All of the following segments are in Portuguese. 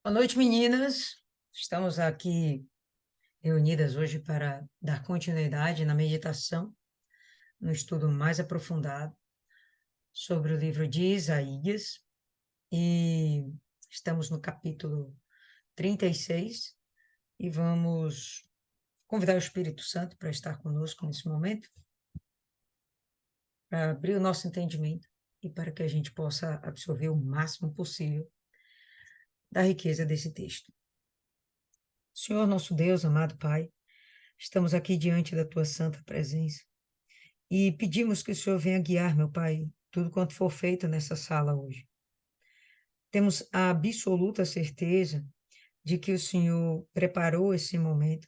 Boa noite, meninas. Estamos aqui reunidas hoje para dar continuidade na meditação, no estudo mais aprofundado sobre o livro de Isaías. E estamos no capítulo 36 e vamos convidar o Espírito Santo para estar conosco nesse momento, para abrir o nosso entendimento e para que a gente possa absorver o máximo possível da riqueza desse texto. Senhor nosso Deus, amado Pai, estamos aqui diante da tua santa presença e pedimos que o Senhor venha guiar, meu Pai, tudo quanto for feito nessa sala hoje. Temos a absoluta certeza de que o Senhor preparou esse momento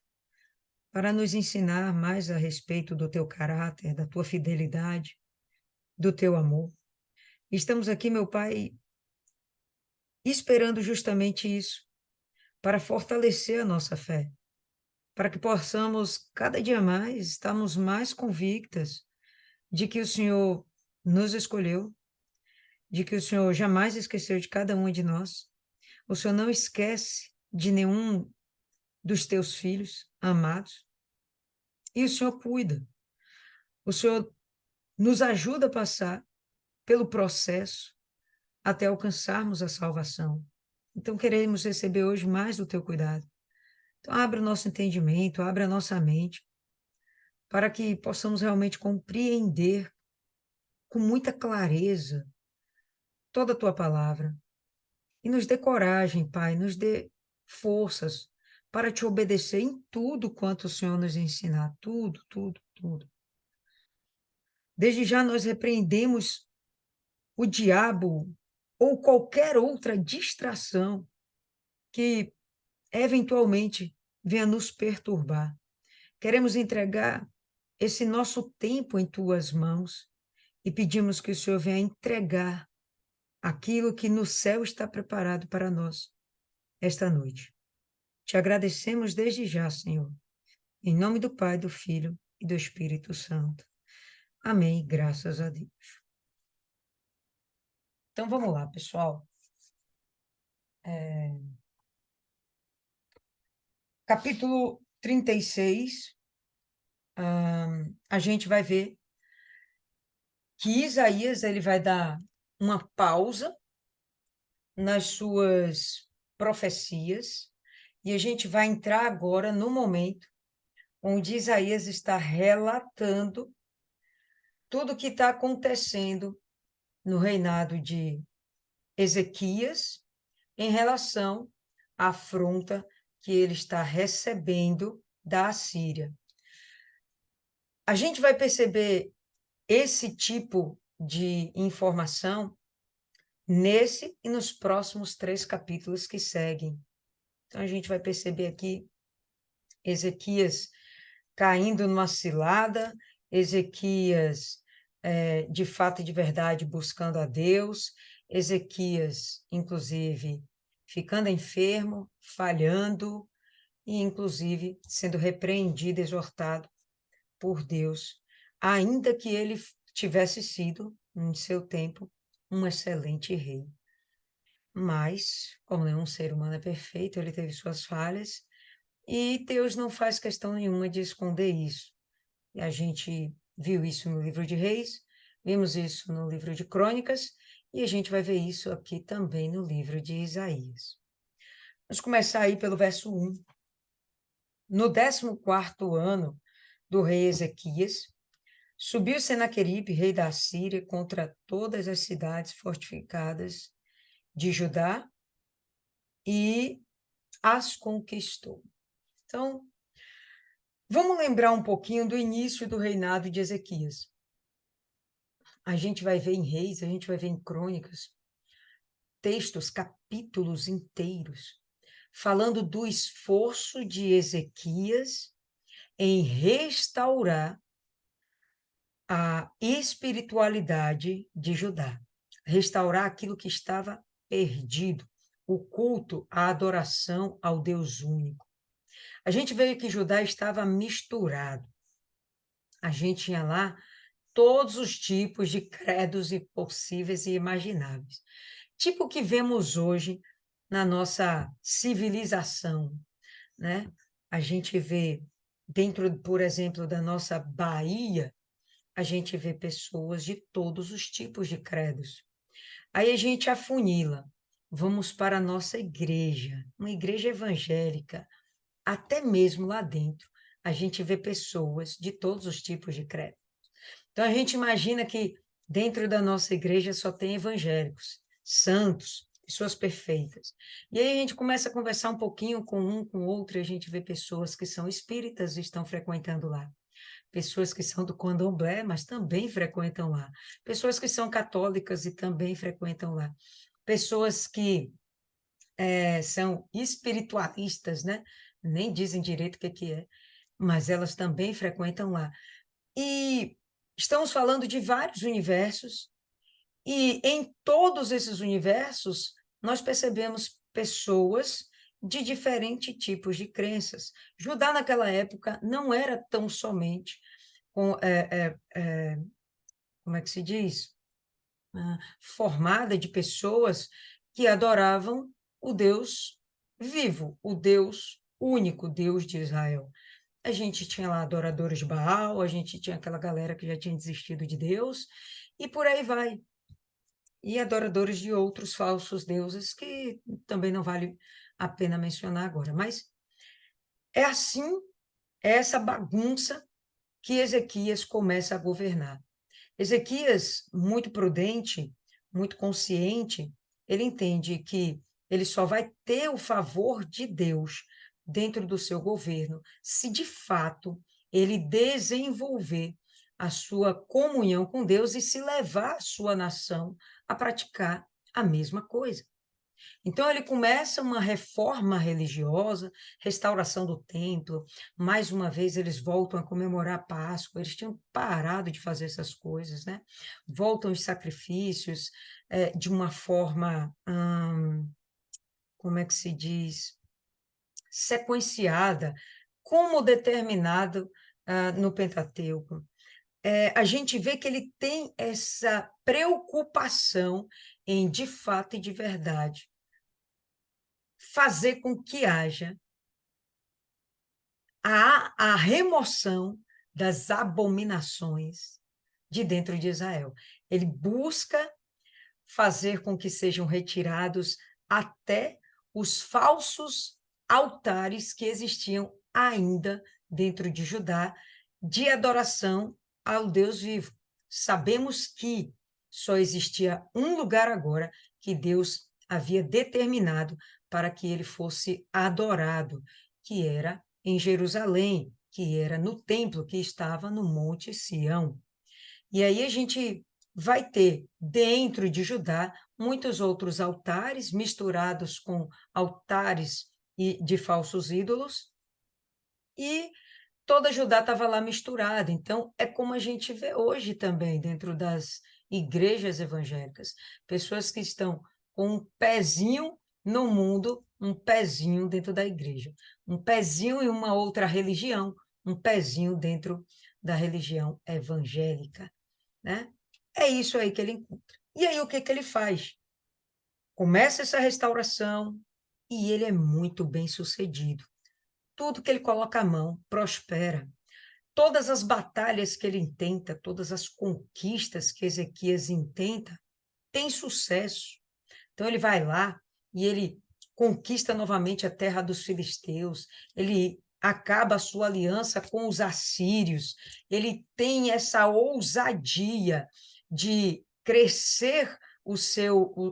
para nos ensinar mais a respeito do teu caráter, da tua fidelidade, do teu amor. Estamos aqui, meu Pai, esperando justamente isso, para fortalecer a nossa fé, para que possamos cada dia mais estarmos mais convictas de que o Senhor nos escolheu, de que o Senhor jamais esqueceu de cada um de nós. O Senhor não esquece de nenhum dos teus filhos amados. E o Senhor cuida. O Senhor nos ajuda a passar pelo processo até alcançarmos a salvação. Então, queremos receber hoje mais do teu cuidado. Então, abre o nosso entendimento, abre a nossa mente, para que possamos realmente compreender com muita clareza toda a tua palavra. E nos dê coragem, Pai, nos dê forças para te obedecer em tudo quanto o Senhor nos ensinar, tudo, tudo, tudo. Desde já nós repreendemos o diabo ou qualquer outra distração que eventualmente venha nos perturbar. Queremos entregar esse nosso tempo em tuas mãos e pedimos que o Senhor venha entregar aquilo que no céu está preparado para nós esta noite. Te agradecemos desde já, Senhor, em nome do Pai, do Filho e do Espírito Santo. Amém, graças a Deus. Então vamos lá, pessoal. Capítulo 36, a gente vai ver que Isaías ele vai dar uma pausa nas suas profecias e a gente vai entrar agora no momento onde Isaías está relatando tudo o que está acontecendo no reinado de Ezequias em relação à afronta que ele está recebendo da Assíria. A gente vai perceber esse tipo de informação nesse e nos próximos 3 capítulos que seguem. Então, a gente vai perceber aqui Ezequias caindo numa cilada, Ezequias, de fato e de verdade, buscando a Deus, Ezequias, inclusive, ficando enfermo, falhando, e, inclusive, sendo repreendido, exortado por Deus, ainda que ele tivesse sido, em seu tempo, um excelente rei. Mas, como nenhum ser humano é perfeito, ele teve suas falhas, e Deus não faz questão nenhuma de esconder isso. E a gente viu isso no livro de Reis, vimos isso no livro de Crônicas, e a gente vai ver isso aqui também no livro de Isaías. Vamos começar aí pelo verso 1. No 14º ano do rei Ezequias, subiu Senaqueribe, rei da Assíria, contra todas as cidades fortificadas de Judá e as conquistou. Então, vamos lembrar um pouquinho do início do reinado de Ezequias. A gente vai ver em Reis, a gente vai ver em Crônicas, textos, capítulos inteiros, falando do esforço de Ezequias em restaurar a espiritualidade de Judá, restaurar aquilo que estava perdido, o culto, a adoração ao Deus único. A gente vê que Judá estava misturado. A gente tinha lá todos os tipos de credos possíveis e imagináveis. Tipo o que vemos hoje na nossa civilização, né? A gente vê, dentro, por exemplo, da nossa Bahia, a gente vê pessoas de todos os tipos de credos. Aí a gente afunila, vamos para a nossa igreja, uma igreja evangélica, até mesmo lá dentro, a gente vê pessoas de todos os tipos de credo. Então a gente imagina que dentro da nossa igreja só tem evangélicos, santos, pessoas perfeitas. E aí a gente começa a conversar um pouquinho com um, com o outro, e a gente vê pessoas que são espíritas e estão frequentando lá. Pessoas que são do candomblé, mas também frequentam lá. Pessoas que são católicas e também frequentam lá. Pessoas que são espiritualistas, né? Nem dizem direito o que é, mas elas também frequentam lá. E estamos falando de vários universos, e em todos esses universos, nós percebemos pessoas de diferentes tipos de crenças. Judá, naquela época, não era tão somente, com, como é que se diz? Formada de pessoas que adoravam o Deus vivo, o Deus único, Deus de Israel. A gente tinha lá adoradores de Baal, a gente tinha aquela galera que já tinha desistido de Deus, e por aí vai. E adoradores de outros falsos deuses, que também não vale a pena mencionar agora. Mas é assim, é essa bagunça que Ezequias começa a governar. Ezequias, muito prudente, muito consciente, ele entende que ele só vai ter o favor de Deus dentro do seu governo se de fato ele desenvolver a sua comunhão com Deus e se levar a sua nação a praticar a mesma coisa. Então, ele começa uma reforma religiosa, restauração do templo. Mais uma vez, eles voltam a comemorar a Páscoa. Eles tinham parado de fazer essas coisas, né? Voltam os sacrifícios de uma forma, como é que se diz? Sequenciada, como determinado no Pentateuco. A gente vê que ele tem essa preocupação em, de fato e de verdade, fazer com que haja a remoção das abominações de dentro de Israel. Ele busca fazer com que sejam retirados até os falsos altares que existiam ainda dentro de Judá, de adoração ao Deus vivo. Sabemos que só existia um lugar agora que Deus havia determinado para que ele fosse adorado, que era em Jerusalém, que era no templo que estava no Monte Sião. E aí a gente vai ter, dentro de Judá, muitos outros altares misturados com altares de falsos ídolos, e toda Judá estava lá misturada. Então, é como a gente vê hoje também, dentro das igrejas evangélicas, pessoas que estão com um pezinho no mundo, um pezinho dentro da igreja, um pezinho em uma outra religião, um pezinho dentro da religião evangélica, né? É isso aí que ele encontra. E aí o que que ele faz? Começa essa restauração e ele é muito bem sucedido. Tudo que ele coloca a mão prospera. Todas as batalhas que ele intenta, todas as conquistas que Ezequias intenta, tem sucesso. Então ele vai lá e ele conquista novamente a terra dos filisteus, ele acaba a sua aliança com os assírios, ele tem essa ousadia de crescer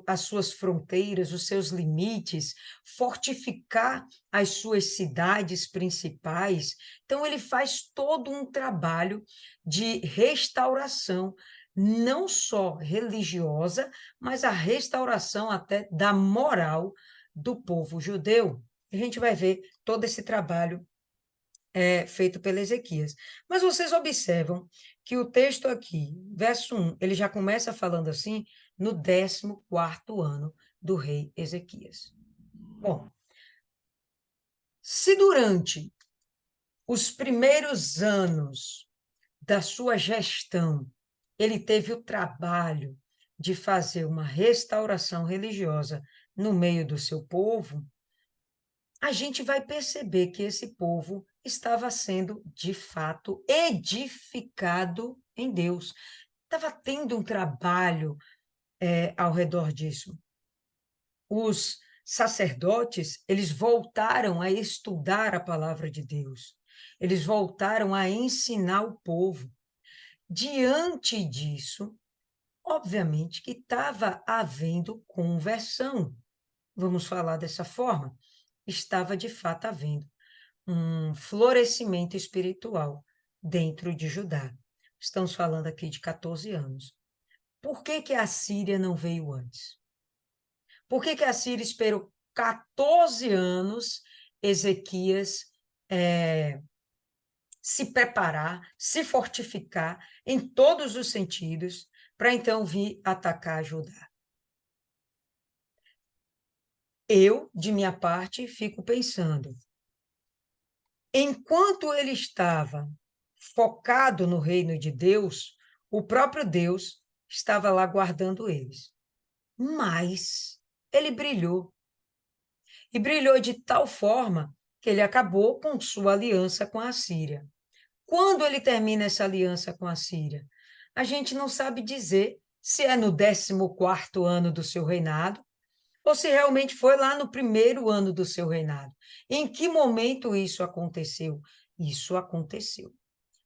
as suas fronteiras, os seus limites, fortificar as suas cidades principais. Então, ele faz todo um trabalho de restauração, não só religiosa, mas a restauração até da moral do povo judeu. A gente vai ver todo esse trabalho feito pelo Ezequias. Mas vocês observam que o texto aqui, verso 1, ele já começa falando assim, no 14º ano do rei Ezequias. Bom, se durante os primeiros anos da sua gestão ele teve o trabalho de fazer uma restauração religiosa no meio do seu povo, a gente vai perceber que esse povo estava sendo, de fato, edificado em Deus. Estava tendo um trabalho ao redor disso. Os sacerdotes, eles voltaram a estudar a palavra de Deus. Eles voltaram a ensinar o povo. Diante disso, obviamente que estava havendo conversão. Vamos falar dessa forma. Estava de fato havendo um florescimento espiritual dentro de Judá. Estamos falando aqui de 14 anos. Por que que a Síria não veio antes? Por que que a Síria esperou 14 anos Ezequias se preparar, se fortificar em todos os sentidos, para então vir atacar Judá? Eu, de minha parte, fico pensando, enquanto ele estava focado no reino de Deus, o próprio Deus estava lá guardando eles. Mas ele brilhou. E brilhou de tal forma que ele acabou com sua aliança com a Síria. Quando ele termina essa aliança com a Síria? A gente não sabe dizer se é no 14º ano do seu reinado, ou se realmente foi lá no primeiro ano do seu reinado. Em que momento isso aconteceu? Isso aconteceu.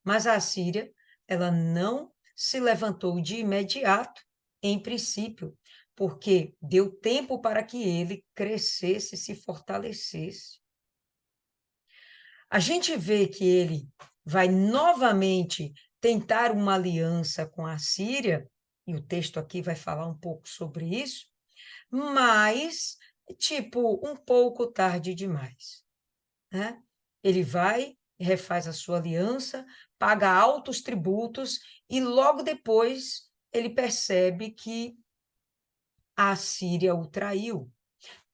Mas a Síria, ela não se levantou de imediato, em princípio, porque deu tempo para que ele crescesse, se fortalecesse. A gente vê que ele vai novamente tentar uma aliança com a Síria, e o texto aqui vai falar um pouco sobre isso, mas, tipo, um pouco tarde demais, né? Ele vai, refaz a sua aliança, paga altos tributos e logo depois ele percebe que a Síria o traiu.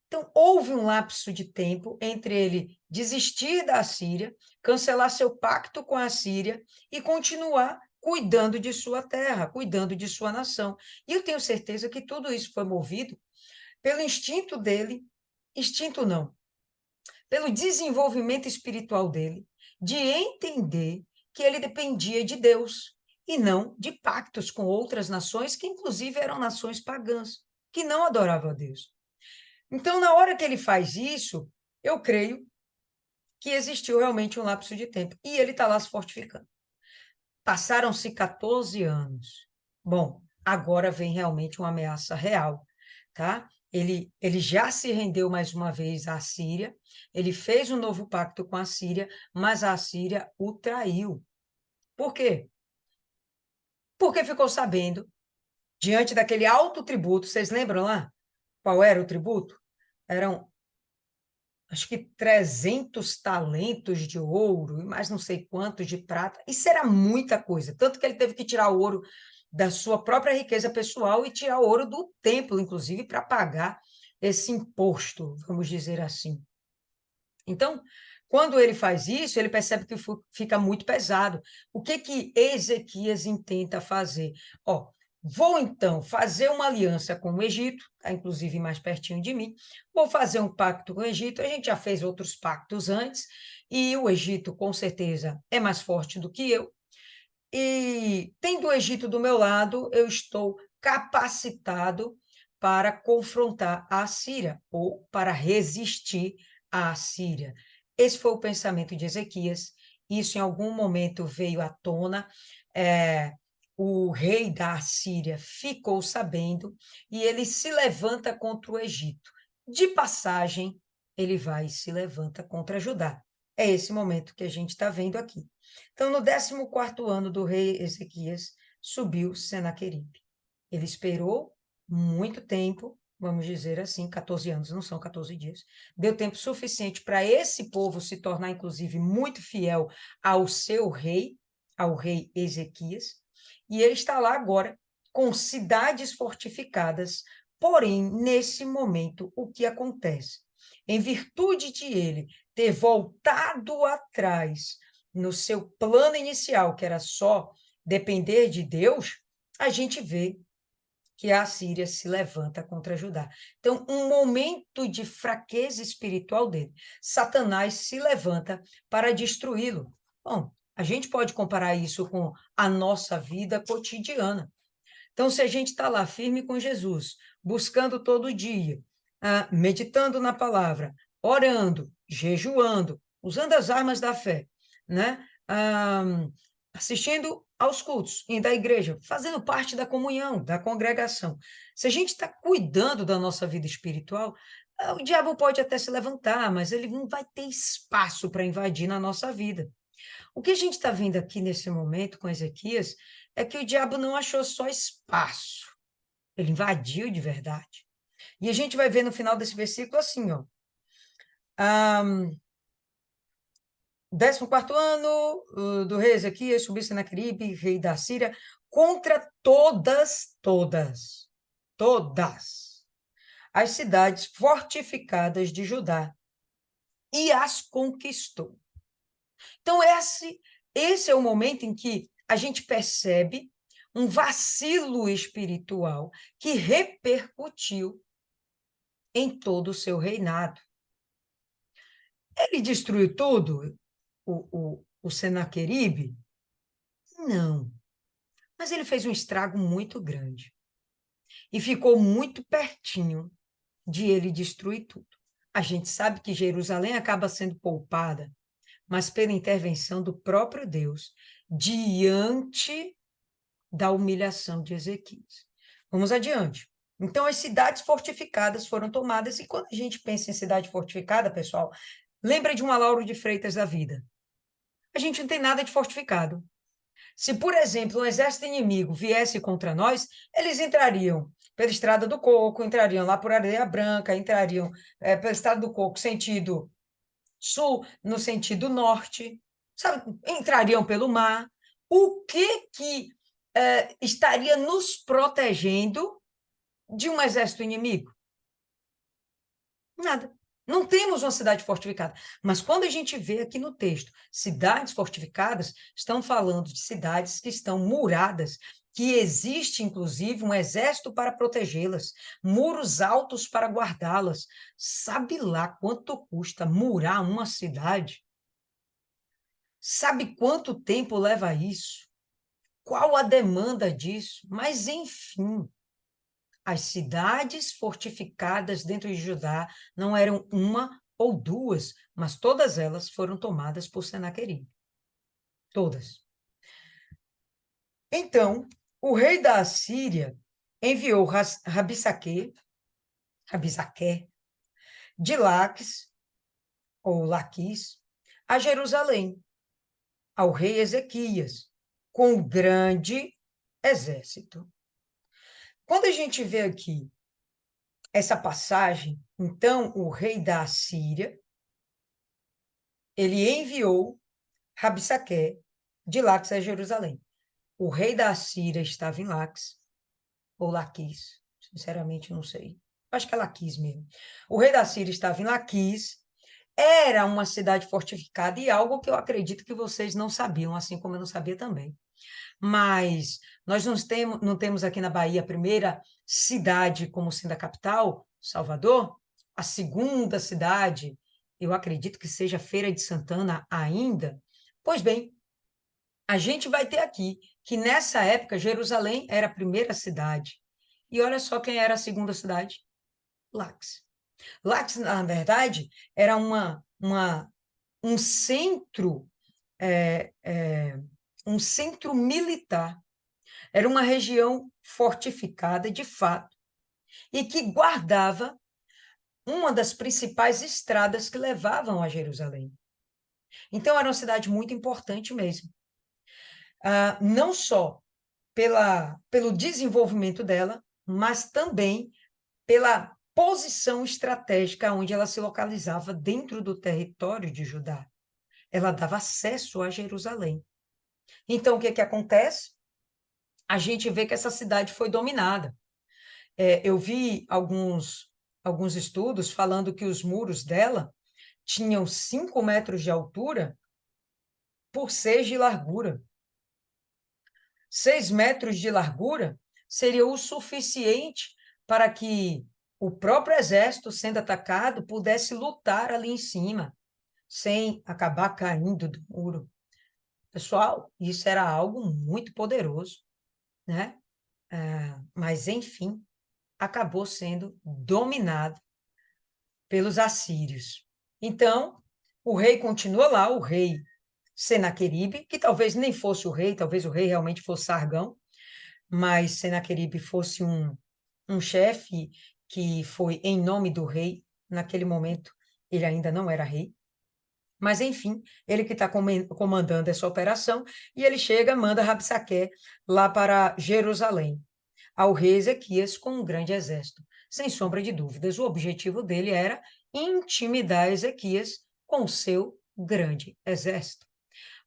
Então, houve um lapso de tempo entre ele desistir da Síria, cancelar seu pacto com a Síria e continuar cuidando de sua terra, cuidando de sua nação. E eu tenho certeza que tudo isso foi movido pelo instinto dele, instinto não, pelo desenvolvimento espiritual dele, de entender que ele dependia de Deus e não de pactos com outras nações, que inclusive eram nações pagãs, que não adoravam a Deus. Então, na hora que ele faz isso, eu creio que existiu realmente um lapso de tempo. E ele está lá se fortificando. Passaram-se 14 anos. Bom, agora vem realmente uma ameaça real, tá? Ele já se rendeu mais uma vez à Síria, ele fez um novo pacto com a Síria, mas a Síria o traiu. Por quê? Porque ficou sabendo, diante daquele alto tributo, vocês lembram lá? Qual era o tributo? Eram, acho que 300 talentos de ouro e mais não sei quantos de prata. Isso era muita coisa, tanto que ele teve que tirar o ouro da sua própria riqueza pessoal e tirar o ouro do templo, inclusive, para pagar esse imposto, vamos dizer assim. Então, quando ele faz isso, ele percebe que fica muito pesado. O que que Ezequias intenta fazer? Ó, vou então fazer uma aliança com o Egito, tá inclusive mais pertinho de mim. Vou fazer um pacto com o Egito. A gente já fez outros pactos antes, e o Egito, com certeza, é mais forte do que eu. E tendo o Egito do meu lado, eu estou capacitado para confrontar a Síria ou para resistir à Síria. Esse foi o pensamento de Ezequias. Isso em algum momento veio à tona. O rei da Síria ficou sabendo e ele se levanta contra o Egito. De passagem, ele vai e se levanta contra Judá. É esse momento que a gente está vendo aqui. Então, no 14º ano do rei Ezequias, subiu Senaqueribe. Ele esperou muito tempo, vamos dizer assim, 14 anos, não são 14 dias. Deu tempo suficiente para esse povo se tornar, inclusive, muito fiel ao seu rei, ao rei Ezequias. E ele está lá agora com cidades fortificadas. Porém, nesse momento, o que acontece? Em virtude de ele ter voltado atrás no seu plano inicial, que era só depender de Deus, a gente vê que a Assíria se levanta contra Judá. Então, um momento de fraqueza espiritual dele. Satanás se levanta para destruí-lo. Bom, a gente pode comparar isso com a nossa vida cotidiana. Então, se a gente está lá firme com Jesus, buscando todo dia, meditando na palavra, orando, jejuando, usando as armas da fé, né? Assistindo aos cultos, indo à igreja, fazendo parte da comunhão, da congregação. Se a gente está cuidando da nossa vida espiritual, o diabo pode até se levantar, mas ele não vai ter espaço para invadir na nossa vida. O que a gente está vendo aqui nesse momento com Ezequias é que o diabo não achou só espaço, ele invadiu de verdade. E a gente vai ver no final desse versículo assim, ó. 14º ano do rei Ezequias, subiu Senaqueribe, rei da Síria, contra todas as cidades fortificadas de Judá e as conquistou. Então, esse é o momento em que a gente percebe um vacilo espiritual que repercutiu em todo o seu reinado. Ele destruiu tudo, o Senaqueribe? Não. Mas ele fez um estrago muito grande. E ficou muito pertinho de ele destruir tudo. A gente sabe que Jerusalém acaba sendo poupada, mas pela intervenção do próprio Deus, diante da humilhação de Ezequias. Vamos adiante. Então, as cidades fortificadas foram tomadas, e quando a gente pensa em cidade fortificada, pessoal, lembra de uma Lauro de Freitas da vida. A gente não tem nada de fortificado. Se, por exemplo, um exército inimigo viesse contra nós, eles entrariam pela Estrada do Coco, entrariam lá por Areia Branca, entrariam pela Estrada do Coco, sentido sul, no sentido norte, sabe? Entrariam pelo mar. O que estaria nos protegendo de um exército inimigo? Nada. Não temos uma cidade fortificada. Mas quando a gente vê aqui no texto, cidades fortificadas, estão falando de cidades que estão muradas, que existe, inclusive, um exército para protegê-las, muros altos para guardá-las. Sabe lá quanto custa murar uma cidade? Sabe quanto tempo leva isso? Qual a demanda disso? Mas, enfim, as cidades fortificadas dentro de Judá não eram uma ou duas, mas todas elas foram tomadas por Senaqueribe. Todas. Então, o rei da Assíria enviou Rabisaque de Laques, ou Laquis, a Jerusalém, ao rei Ezequias, com um grande exército. Quando a gente vê aqui essa passagem, então o rei da Assíria, ele enviou Rabsaque de Laques a Jerusalém. O rei da Assíria estava em Laques, ou Laquis, sinceramente não sei. Acho que é Laquis mesmo. O rei da Síria estava em Laquis, era uma cidade fortificada e algo que eu acredito que vocês não sabiam, assim como eu não sabia também. Mas nós não temos aqui na Bahia a primeira cidade como sendo a capital, Salvador, a segunda cidade, eu acredito que seja Feira de Santana ainda. Pois bem, a gente vai ter aqui que nessa época Jerusalém era a primeira cidade. E olha só quem era a segunda cidade: Laques. Laques, na verdade, era um centro, é, é, um centro militar. Era uma região fortificada, de fato, e que guardava uma das principais estradas que levavam a Jerusalém. Então, era uma cidade muito importante mesmo. Não só pelo desenvolvimento dela, mas também pela posição estratégica onde ela se localizava dentro do território de Judá. Ela dava acesso a Jerusalém. Então, o que acontece? A gente vê que essa cidade foi dominada. Eu vi alguns estudos falando que os muros dela tinham 5 metros de altura por 6 de largura. 6 metros de largura seria o suficiente para que o próprio exército, sendo atacado, pudesse lutar ali em cima, sem acabar caindo do muro. Pessoal, isso era algo muito poderoso, né? Mas, enfim, acabou sendo dominado pelos assírios. Então, o rei continua lá, o rei Senaqueribe, que talvez nem fosse o rei, talvez o rei realmente fosse Sargão, mas Senaqueribe fosse um chefe que foi em nome do rei, naquele momento ele ainda não era rei, mas enfim, ele que está comandando essa operação, e ele chega, manda Rabsaqué lá para Jerusalém, ao rei Ezequias com um grande exército. Sem sombra de dúvidas, o objetivo dele era intimidar Ezequias com o seu grande exército.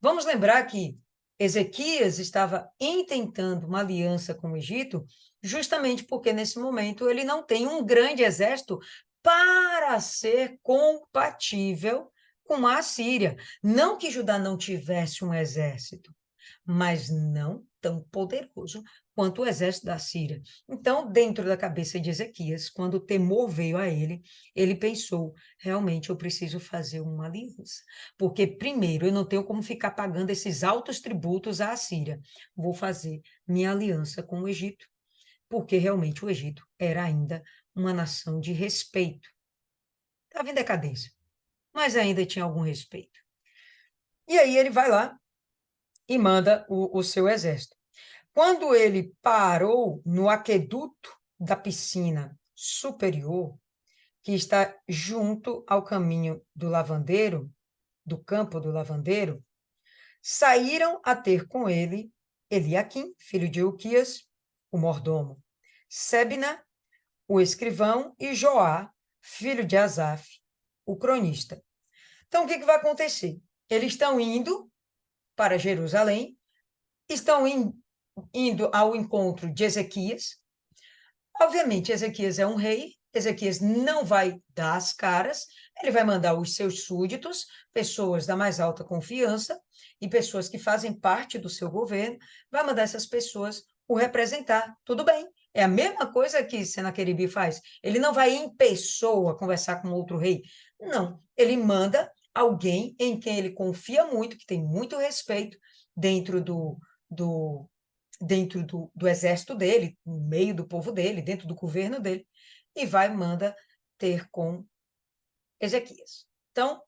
Vamos lembrar que Ezequias estava intentando uma aliança com o Egito, justamente porque nesse momento ele não tem um grande exército para ser compatível com a Assíria. Não que Judá não tivesse um exército, mas não tão poderoso quanto o exército da Síria. Então, dentro da cabeça de Ezequias, quando o temor veio a ele, ele pensou: realmente eu preciso fazer uma aliança, porque primeiro eu não tenho como ficar pagando esses altos tributos à Síria. Vou fazer minha aliança com o Egito, porque realmente o Egito era ainda uma nação de respeito. Estava em decadência, mas ainda tinha algum respeito. E aí ele vai lá e manda o seu exército. Quando ele parou no aqueduto da piscina superior, que está junto ao caminho do lavandeiro, do campo do lavandeiro, saíram a ter com ele Eliaquim, filho de Ilquias, o mordomo, Sebna, o escrivão, e Joá, filho de Asaf, o cronista. Então, o que vai acontecer? Eles estão indo para Jerusalém, estão indo ao encontro de Ezequias. Obviamente, Ezequias é um rei, Ezequias não vai dar as caras, ele vai mandar os seus súditos, pessoas da mais alta confiança e pessoas que fazem parte do seu governo, vai mandar essas pessoas o representar. Tudo bem, é a mesma coisa que Senaqueribe faz. Ele não vai em pessoa conversar com outro rei. Não, ele manda alguém em quem ele confia muito, que tem muito respeito dentro do exército dele, no meio do povo dele, dentro do governo dele, e vai manda ter com Ezequias. Então,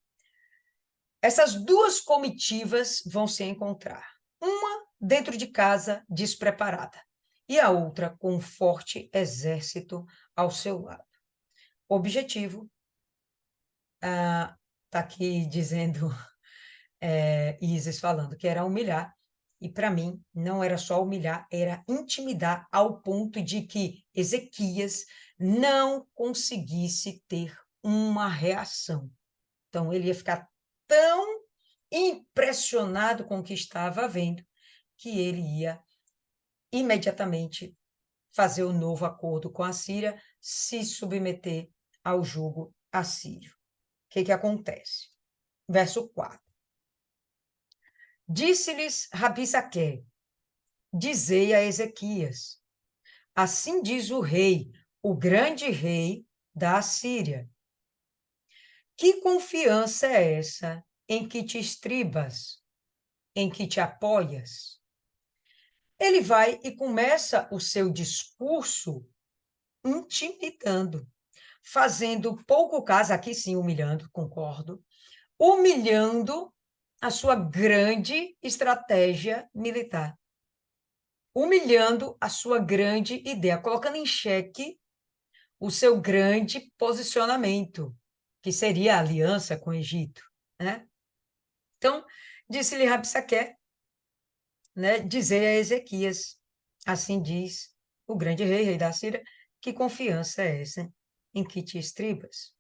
essas duas comitivas vão se encontrar. Uma dentro de casa, despreparada, e a outra com um forte exército ao seu lado. Objetivo, está aqui dizendo Isis falando que era humilhar, e para mim não era só humilhar, era intimidar ao ponto de que Ezequias não conseguisse ter uma reação. Então ele ia ficar tão impressionado com o que estava vendo que ele ia imediatamente fazer o novo acordo com a Síria, se submeter ao jugo assírio. O que acontece? Verso 4. Disse-lhes Rabsaqué: dizei a Ezequias: assim diz o rei, o grande rei da Assíria. Que confiança é essa em que te estribas, em que te apoias? Ele vai e começa o seu discurso intimidando, fazendo pouco caso, aqui sim humilhando, concordo, humilhando a sua grande estratégia militar, humilhando a sua grande ideia, colocando em xeque o seu grande posicionamento, que seria a aliança com o Egito, né? Então, disse-lhe Rabsaqué, né, dizer a Ezequias, assim diz o grande rei, rei da Síria, que confiança é essa em que te estribas?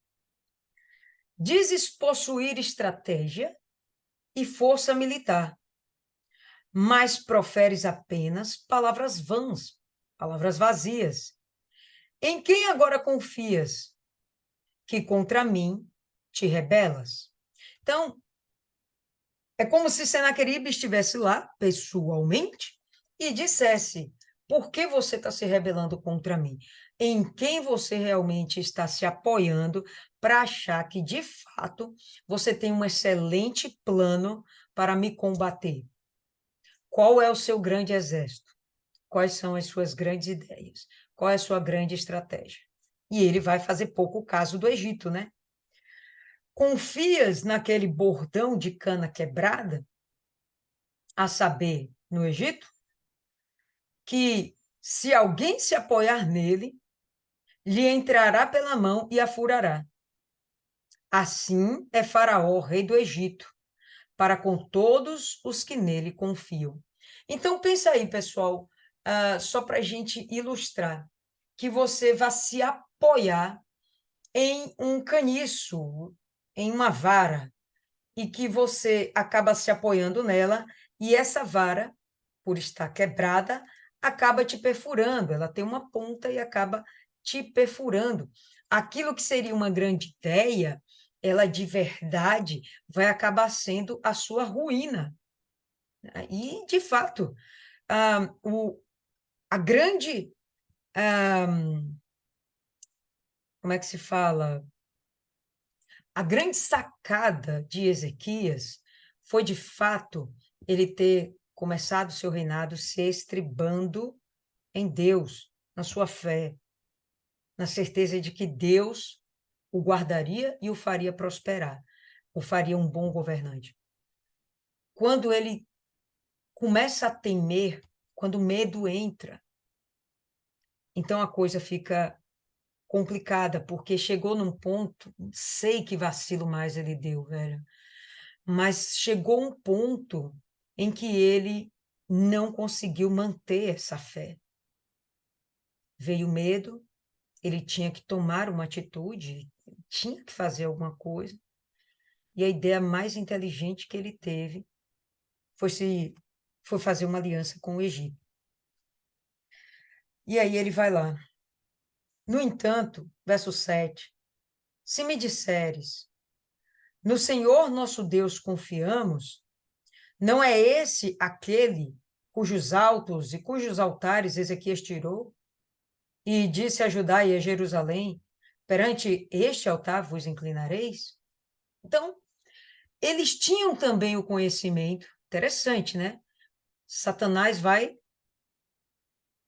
Dizes possuir estratégia e força militar, mas proferes apenas palavras vãs, palavras vazias. Em quem agora confias que contra mim te rebelas? Então, é como se Senaqueribe estivesse lá, pessoalmente, e dissesse Por que você está se rebelando contra mim? Em quem você realmente está se apoiando para achar que, de fato, você tem um excelente plano para me combater? Qual é o seu grande exército? Quais são as suas grandes ideias? Qual é a sua grande estratégia? E ele vai fazer pouco caso do Egito, né? Confias naquele bordão de cana quebrada, a saber, no Egito, que se alguém se apoiar nele, lhe entrará pela mão e a furará. Assim é Faraó, rei do Egito, para com todos os que nele confiam. Então, pensa aí, pessoal, só para a gente ilustrar, que você vai se apoiar em um caniço, em uma vara, e que você acaba se apoiando nela, e essa vara, por estar quebrada, acaba te perfurando. Ela tem uma ponta e acaba te perfurando. Aquilo que seria uma grande ideia, ela de verdade vai acabar sendo a sua ruína. E, de fato, a grande. ah, Como é que se fala? A grande sacada de Ezequias foi, de fato, ele ter começado seu reinado se estribando em Deus, na sua fé, na certeza de que Deus o guardaria e o faria prosperar, o faria um bom governante. Quando ele começa a temer, quando o medo entra, então a coisa fica complicada, porque chegou num ponto, sei que vacilo mais ele deu, velho, mas chegou um ponto em que ele não conseguiu manter essa fé. Veio medo, ele tinha que tomar uma atitude, tinha que fazer alguma coisa, e a ideia mais inteligente que ele teve foi fazer uma aliança com o Egito. E aí ele vai lá. No entanto, verso 7, se me disseres, no Senhor nosso Deus confiamos, não é esse aquele cujos altos e cujos altares Ezequias tirou? E disse a Judá e a Jerusalém, perante este altar vos inclinareis? Então, eles tinham também o conhecimento, interessante, né? Satanás vai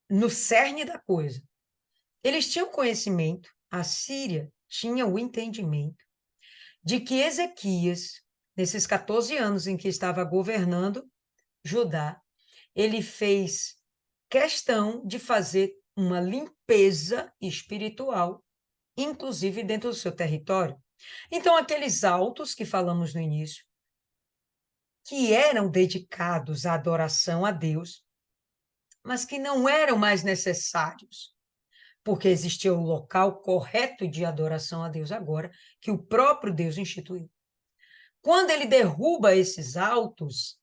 no cerne da coisa. Eles tinham conhecimento, a Síria tinha o entendimento de que Ezequias, nesses 14 anos em que estava governando Judá, ele fez questão de fazer uma limpeza espiritual, inclusive dentro do seu território. Então, aqueles altos que falamos no início, que eram dedicados à adoração a Deus, mas que não eram mais necessários, porque existia o local correto de adoração a Deus agora, que o próprio Deus instituiu. Quando ele derruba esses altos,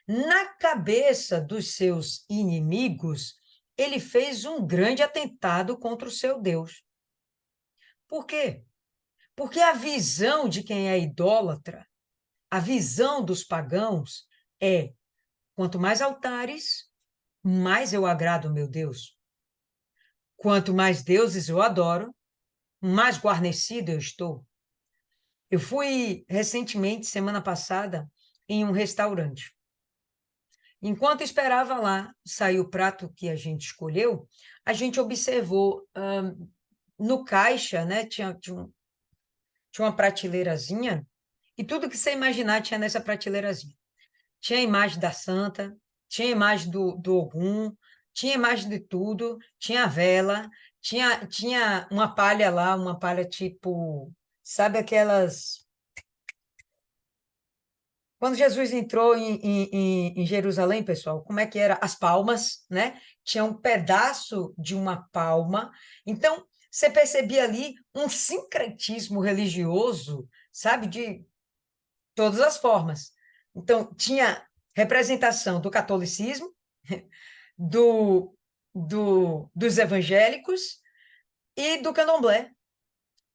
na cabeça dos seus inimigos, ele fez um grande atentado contra o seu Deus. Por quê? Porque a visão de quem é idólatra, a visão dos pagãos é: quanto mais altares, mais eu agrado o meu Deus. Quanto mais deuses eu adoro, mais guarnecido eu estou. Eu fui recentemente, semana passada, em um restaurante. Enquanto esperava lá sair o prato que a gente escolheu, a gente observou no caixa, né, tinha uma prateleirazinha, e tudo que você imaginar tinha nessa prateleirazinha. Tinha a imagem da santa, tinha a imagem do Ogum, tinha a imagem de tudo, tinha a vela, tinha uma palha lá, uma palha tipo, sabe aquelas. Quando Jesus entrou em Jerusalém, pessoal, como é que era? As palmas, né? Tinha um pedaço de uma palma. Então, você percebia ali um sincretismo religioso, sabe? De todas as formas. Então, tinha representação do catolicismo, do, dos evangélicos e do candomblé.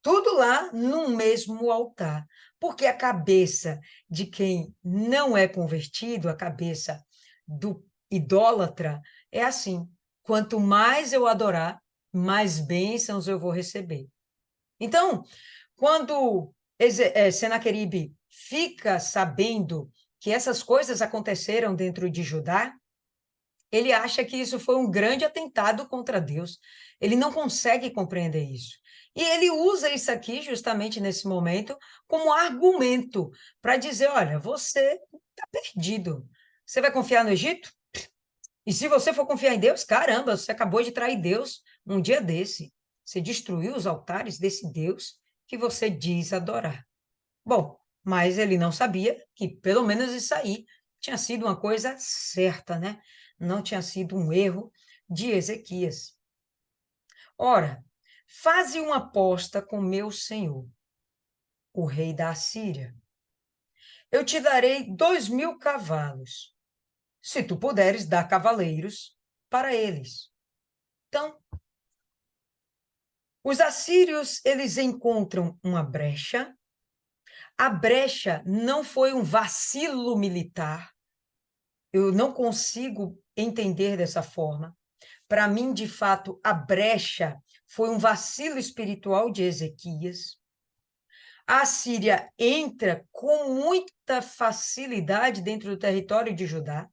Tudo lá no mesmo altar. Porque a cabeça de quem não é convertido, a cabeça do idólatra, é assim. quanto mais eu adorar, mais bênçãos eu vou receber. Então, quando Senaqueribe fica sabendo que essas coisas aconteceram dentro de Judá, ele acha que isso foi um grande atentado contra Deus. Ele não consegue compreender isso. E ele usa isso aqui, justamente nesse momento, como argumento para dizer: olha, você está perdido. Você vai confiar no Egito? E se você for confiar em Deus, caramba, você acabou de trair Deus um dia desse. Você destruiu os altares desse Deus que você diz adorar. Bom, mas ele não sabia que pelo menos isso aí tinha sido uma coisa certa, né? Não tinha sido um erro de Ezequias. Ora, faze uma aposta com meu senhor, o rei da Assíria. Eu te darei 2.000 cavalos, se tu puderes dar cavaleiros para eles. Então, os assírios, eles encontram uma brecha. A brecha não foi um vacilo militar. Eu não consigo entender dessa forma. Para mim, de fato, a brecha foi um vacilo espiritual de Ezequias. A Síria entra com muita facilidade dentro do território de Judá,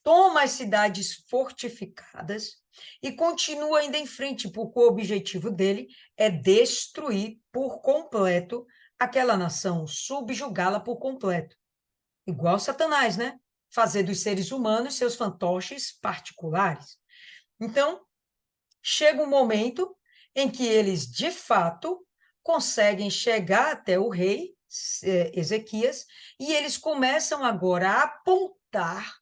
toma as cidades fortificadas e continua ainda em frente, porque o objetivo dele é destruir por completo aquela nação, subjugá-la por completo. Igual Satanás, né? Fazer dos seres humanos seus fantoches particulares. Então, chega um momento em que eles, de fato, conseguem chegar até o rei Ezequias e eles começam agora a apontar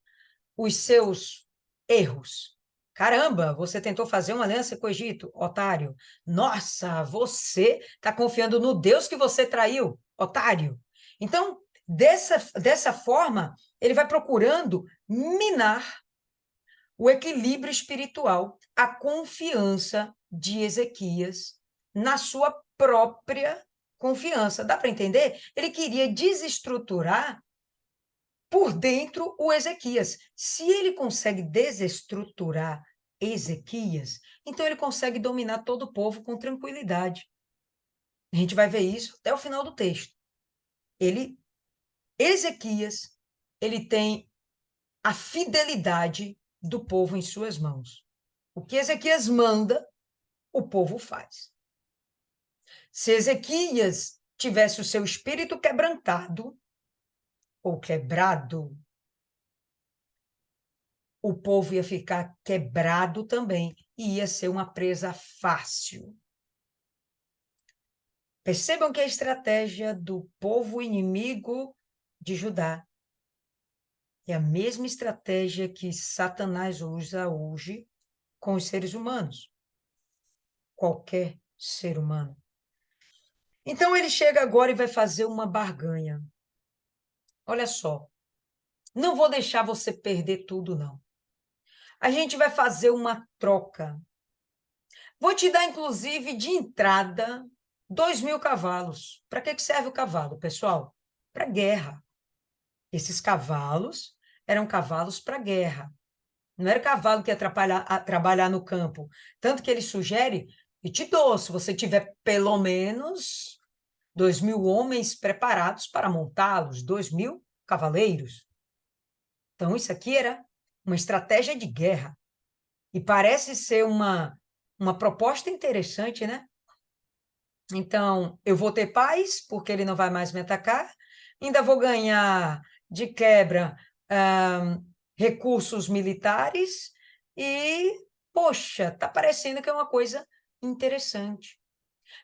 os seus erros. Caramba, você tentou fazer uma aliança com o Egito, otário. Nossa, você está confiando no Deus que você traiu, otário. Então, dessa forma, ele vai procurando minar o equilíbrio espiritual, a confiança de Ezequias na sua própria confiança. Dá para entender? Ele queria desestruturar por dentro o Ezequias. Se ele consegue desestruturar Ezequias, então ele consegue dominar todo o povo com tranquilidade. A gente vai ver isso até o final do texto. Ezequias, ele tem a fidelidade do povo em suas mãos. O que Ezequias manda, o povo faz. Se Ezequias tivesse o seu espírito quebrantado, ou quebrado, o povo ia ficar quebrado também e ia ser uma presa fácil. Percebam que a estratégia do povo inimigo de Judá é a mesma estratégia que Satanás usa hoje com os seres humanos. Qualquer ser humano. Então ele chega agora e vai fazer uma barganha. Olha só, não vou deixar você perder tudo, não. A gente vai fazer uma troca. Vou te dar, inclusive, de entrada, 2.000 cavalos. Para que serve o cavalo, pessoal? Para guerra. Esses cavalos eram cavalos para guerra. Não era cavalo que ia trabalhar no campo. Tanto que ele sugere, e te dou, se você tiver pelo menos 2.000 homens preparados para montá-los, 2.000 cavaleiros. Então, isso aqui era uma estratégia de guerra. E parece ser uma proposta interessante, né? Então, eu vou ter paz, porque ele não vai mais me atacar, ainda vou ganhar, de quebra, recursos militares e, poxa, tá parecendo que é uma coisa interessante.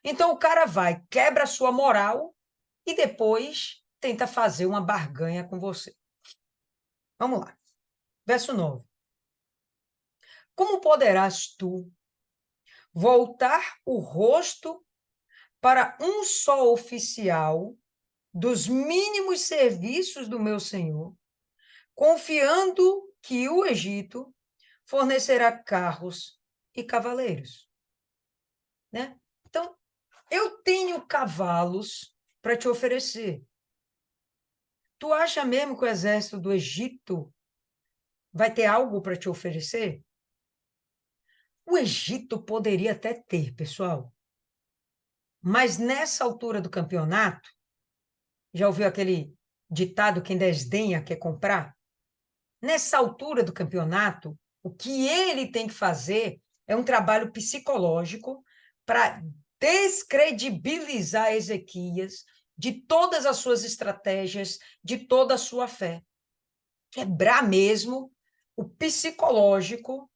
Então, o cara vai, quebra a sua moral e depois tenta fazer uma barganha com você. Vamos lá. Verso 9. Como poderás tu voltar o rosto para um só oficial dos mínimos serviços do meu senhor, confiando que o Egito fornecerá carros e cavaleiros, né? Então, eu tenho cavalos para te oferecer. Tu acha mesmo que o exército do Egito vai ter algo para te oferecer? O Egito poderia até ter, pessoal, mas nessa altura do campeonato, já ouviu aquele ditado, quem desdenha quer comprar? Nessa altura do campeonato, o que ele tem que fazer é um trabalho psicológico para descredibilizar Ezequias de todas as suas estratégias, de toda a sua fé. Quebrar mesmo o psicológico,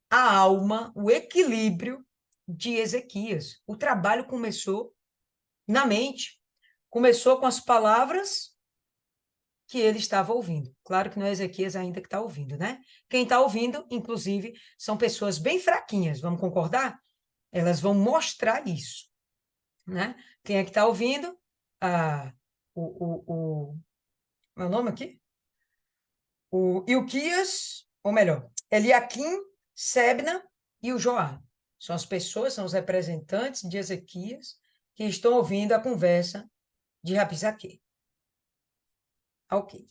a alma, o equilíbrio de Ezequias. O trabalho começou na mente, começou com as palavras que ele estava ouvindo. Claro que não é Ezequias ainda que está ouvindo, né? Quem está ouvindo, inclusive, são pessoas bem fraquinhas, vamos concordar? Elas vão mostrar isso, né? Quem é que está ouvindo? Ah, meu nome aqui? O Ilquias, ou melhor, Eliaquim, Sebna e o Joá. São as pessoas, são os representantes de Ezequias que estão ouvindo a conversa de Rabisaque. Ok.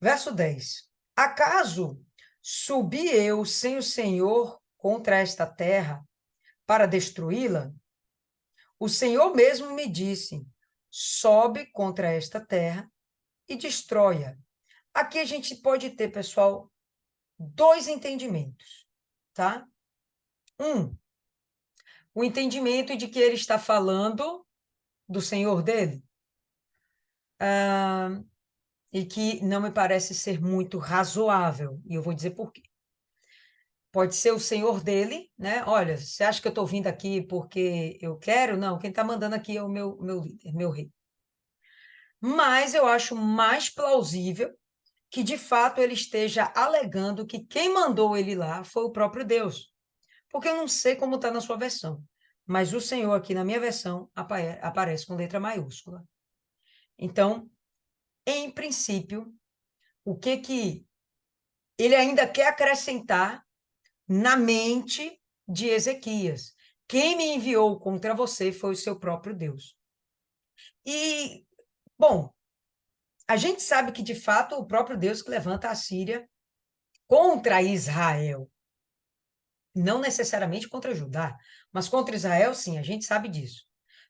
Verso 10. Acaso subi eu sem o Senhor contra esta terra para destruí-la? O Senhor mesmo me disse: sobe contra esta terra e destrói-a. Aqui a gente pode ter, pessoal, dois entendimentos, tá? O entendimento de que ele está falando do Senhor dele, e que não me parece ser muito razoável, e eu vou dizer por quê. Pode ser o senhor dele, né? Olha, você acha que eu estou vindo aqui porque eu quero? Não, quem está mandando aqui é o meu líder, meu rei. Mas eu acho mais plausível que, de fato, ele esteja alegando que quem mandou ele lá foi o próprio Deus. Porque eu não sei como está na sua versão, mas o Senhor aqui na minha versão aparece com letra maiúscula. Então, em princípio, o que ele ainda quer acrescentar na mente de Ezequias? Quem me enviou contra você foi o seu próprio Deus. E, bom, a gente sabe que, de fato, o próprio Deus que levanta a Síria contra Israel. Não necessariamente contra Judá, mas contra Israel, sim, a gente sabe disso,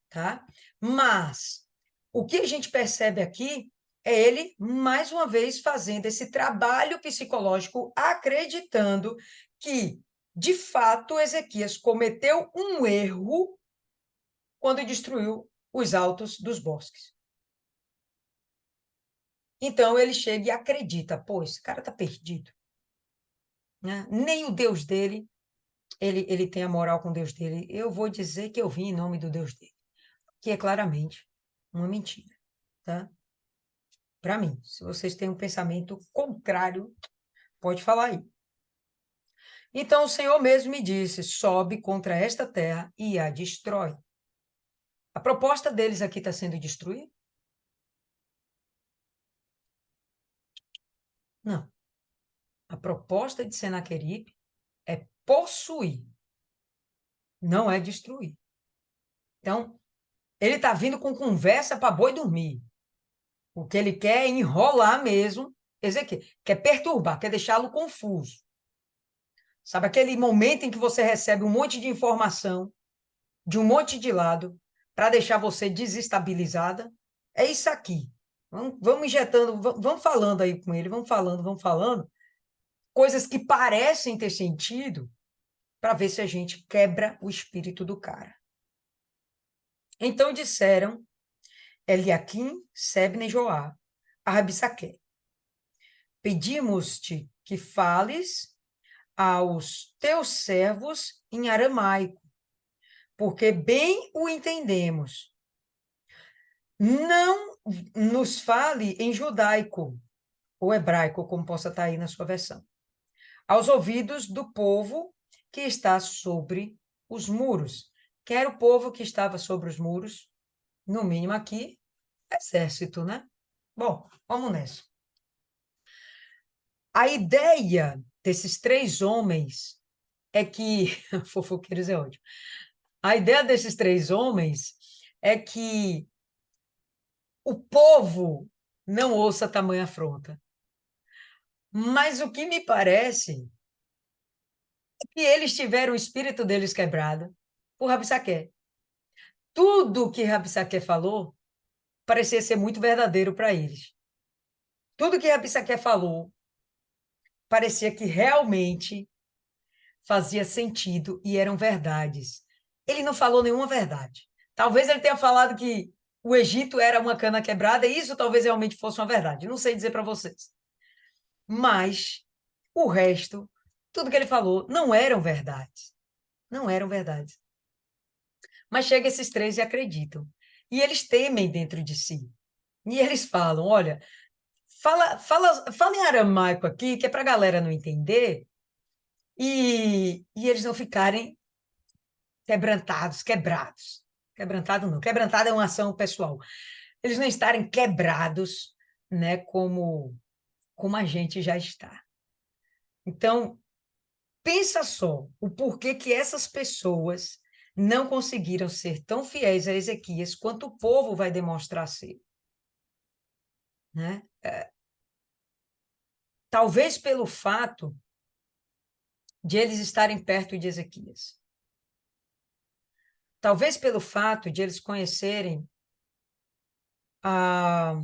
tá? Mas o que a gente percebe aqui é ele, mais uma vez, fazendo esse trabalho psicológico, acreditando que, de fato, Ezequias cometeu um erro quando destruiu os altos dos bosques. Então ele chega e acredita, pô, esse cara tá perdido, né? Nem o Deus dele, ele tem a moral com o Deus dele. Eu vou dizer que eu vim em nome do Deus dele, que é claramente uma mentira, tá? Para mim, se vocês têm um pensamento contrário, pode falar aí. Então o Senhor mesmo me disse: sobe contra esta terra e a destrói. A proposta deles aqui está sendo destruir? Não. A proposta de Senaqueribe é possuir, não é destruir. Então, ele está vindo com conversa para boi dormir. O que ele quer é enrolar mesmo Ezequiel, quer perturbar, quer deixá-lo confuso. Sabe aquele momento em que você recebe um monte de informação de um monte de lado para deixar você desestabilizada? É isso aqui. Vamos injetando, vamos falando aí com ele, vamos falando, coisas que parecem ter sentido para ver se a gente quebra o espírito do cara. Então disseram Eliaquim, Sebna e Joá a Rabissaqué: pedimos-te que fales aos teus servos em aramaico, porque bem o entendemos. Não nos fale em judaico, ou hebraico, como possa estar aí na sua versão, aos ouvidos do povo que está sobre os muros. Quer o povo que estava sobre os muros, no mínimo aqui, exército, né? Bom, vamos nessa. A ideia desses três homens é que... Fofoqueiros é ótimo. A ideia desses três homens é que o povo não ouça tamanha afronta. Mas o que me parece E eles tiveram o espírito deles quebrado por Rabsaqué. Tudo que Rabsaqué falou parecia ser muito verdadeiro para eles. Tudo que Rabsaqué falou parecia que realmente fazia sentido e eram verdades. Ele não falou nenhuma verdade. Talvez ele tenha falado que o Egito era uma cana quebrada, e isso talvez realmente fosse uma verdade. Não sei dizer para vocês. Mas o resto, tudo que ele falou, não eram verdades. Não eram verdades. Mas chega esses três e acreditam. E eles temem dentro de si. E eles falam: olha, fala em aramaico aqui, que é para a galera não entender, e eles não ficarem quebrantados, quebrados. Quebrantado não. Quebrantado é uma ação pessoal. Eles não estarem quebrados, né, como a gente já está. Então, pensa só o porquê que essas pessoas não conseguiram ser tão fiéis a Ezequias quanto o povo vai demonstrar ser, né? Talvez pelo fato de eles estarem perto de Ezequias. Talvez pelo fato de eles conhecerem a,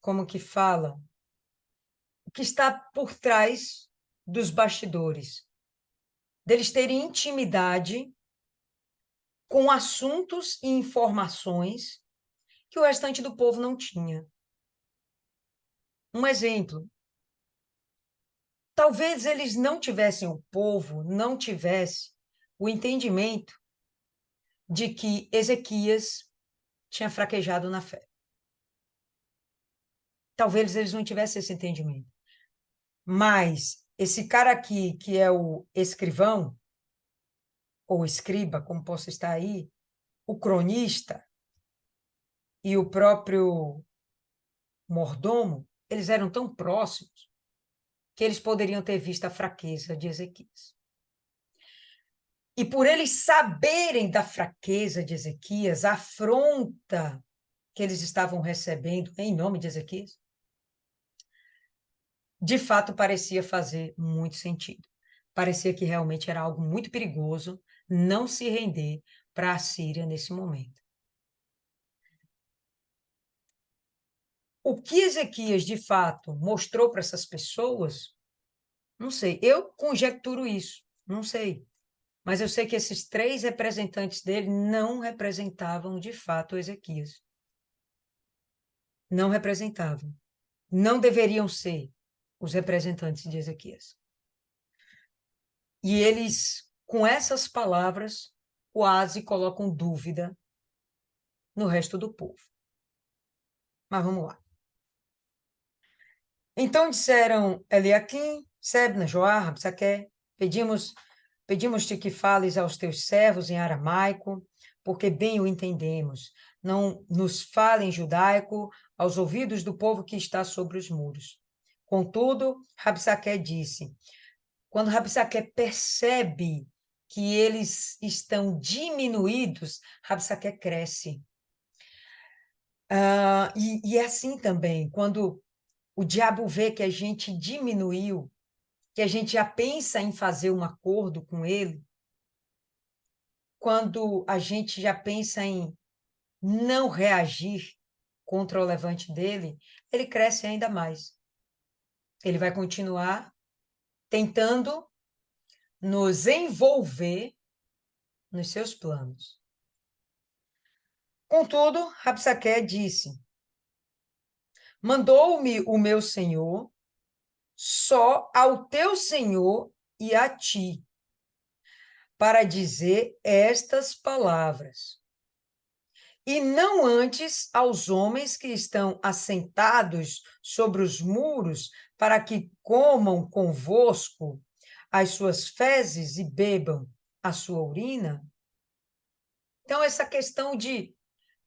como que fala, o que está por trás dos bastidores, deles terem intimidade com assuntos e informações que o restante do povo não tinha. Um exemplo, talvez eles não tivessem, o povo não tivesse o entendimento de que Ezequias tinha fraquejado na fé. Talvez eles não tivessem esse entendimento. Mas esse cara aqui, que é o escrivão, ou escriba, como possa estar aí, o cronista e o próprio mordomo, eles eram tão próximos que eles poderiam ter visto a fraqueza de Ezequias. E por eles saberem da fraqueza de Ezequias, a afronta que eles estavam recebendo em nome de Ezequias, de fato parecia fazer muito sentido. Parecia que realmente era algo muito perigoso não se render para a Síria nesse momento. O que Ezequias, de fato, mostrou para essas pessoas, não sei. Eu conjecturo isso, não sei. Mas eu sei que esses três representantes dele não representavam, de fato, Ezequias. Não representavam. Não deveriam ser os representantes de Ezequias. E eles, com essas palavras, quase colocam dúvida no resto do povo. Mas vamos lá. Então disseram Eliaquim, Sebna, Joá, Rabsaqué, pedimos-te que fales aos teus servos em aramaico, porque bem o entendemos. Não nos fale em judaico aos ouvidos do povo que está sobre os muros. Contudo, Rabsaqué disse, quando Rabsaqué percebe que eles estão diminuídos, Rabsaqué cresce. E é assim também, quando o diabo vê que a gente diminuiu, que a gente já pensa em fazer um acordo com ele, quando a gente já pensa em não reagir contra o levante dele, ele cresce ainda mais. Ele vai continuar tentando nos envolver nos seus planos. Contudo, Rabsaqué disse: mandou-me o meu senhor só ao teu senhor e a ti, para dizer estas palavras. E não antes aos homens que estão assentados sobre os muros, para que comam convosco as suas fezes e bebam a sua urina? Então, essa questão de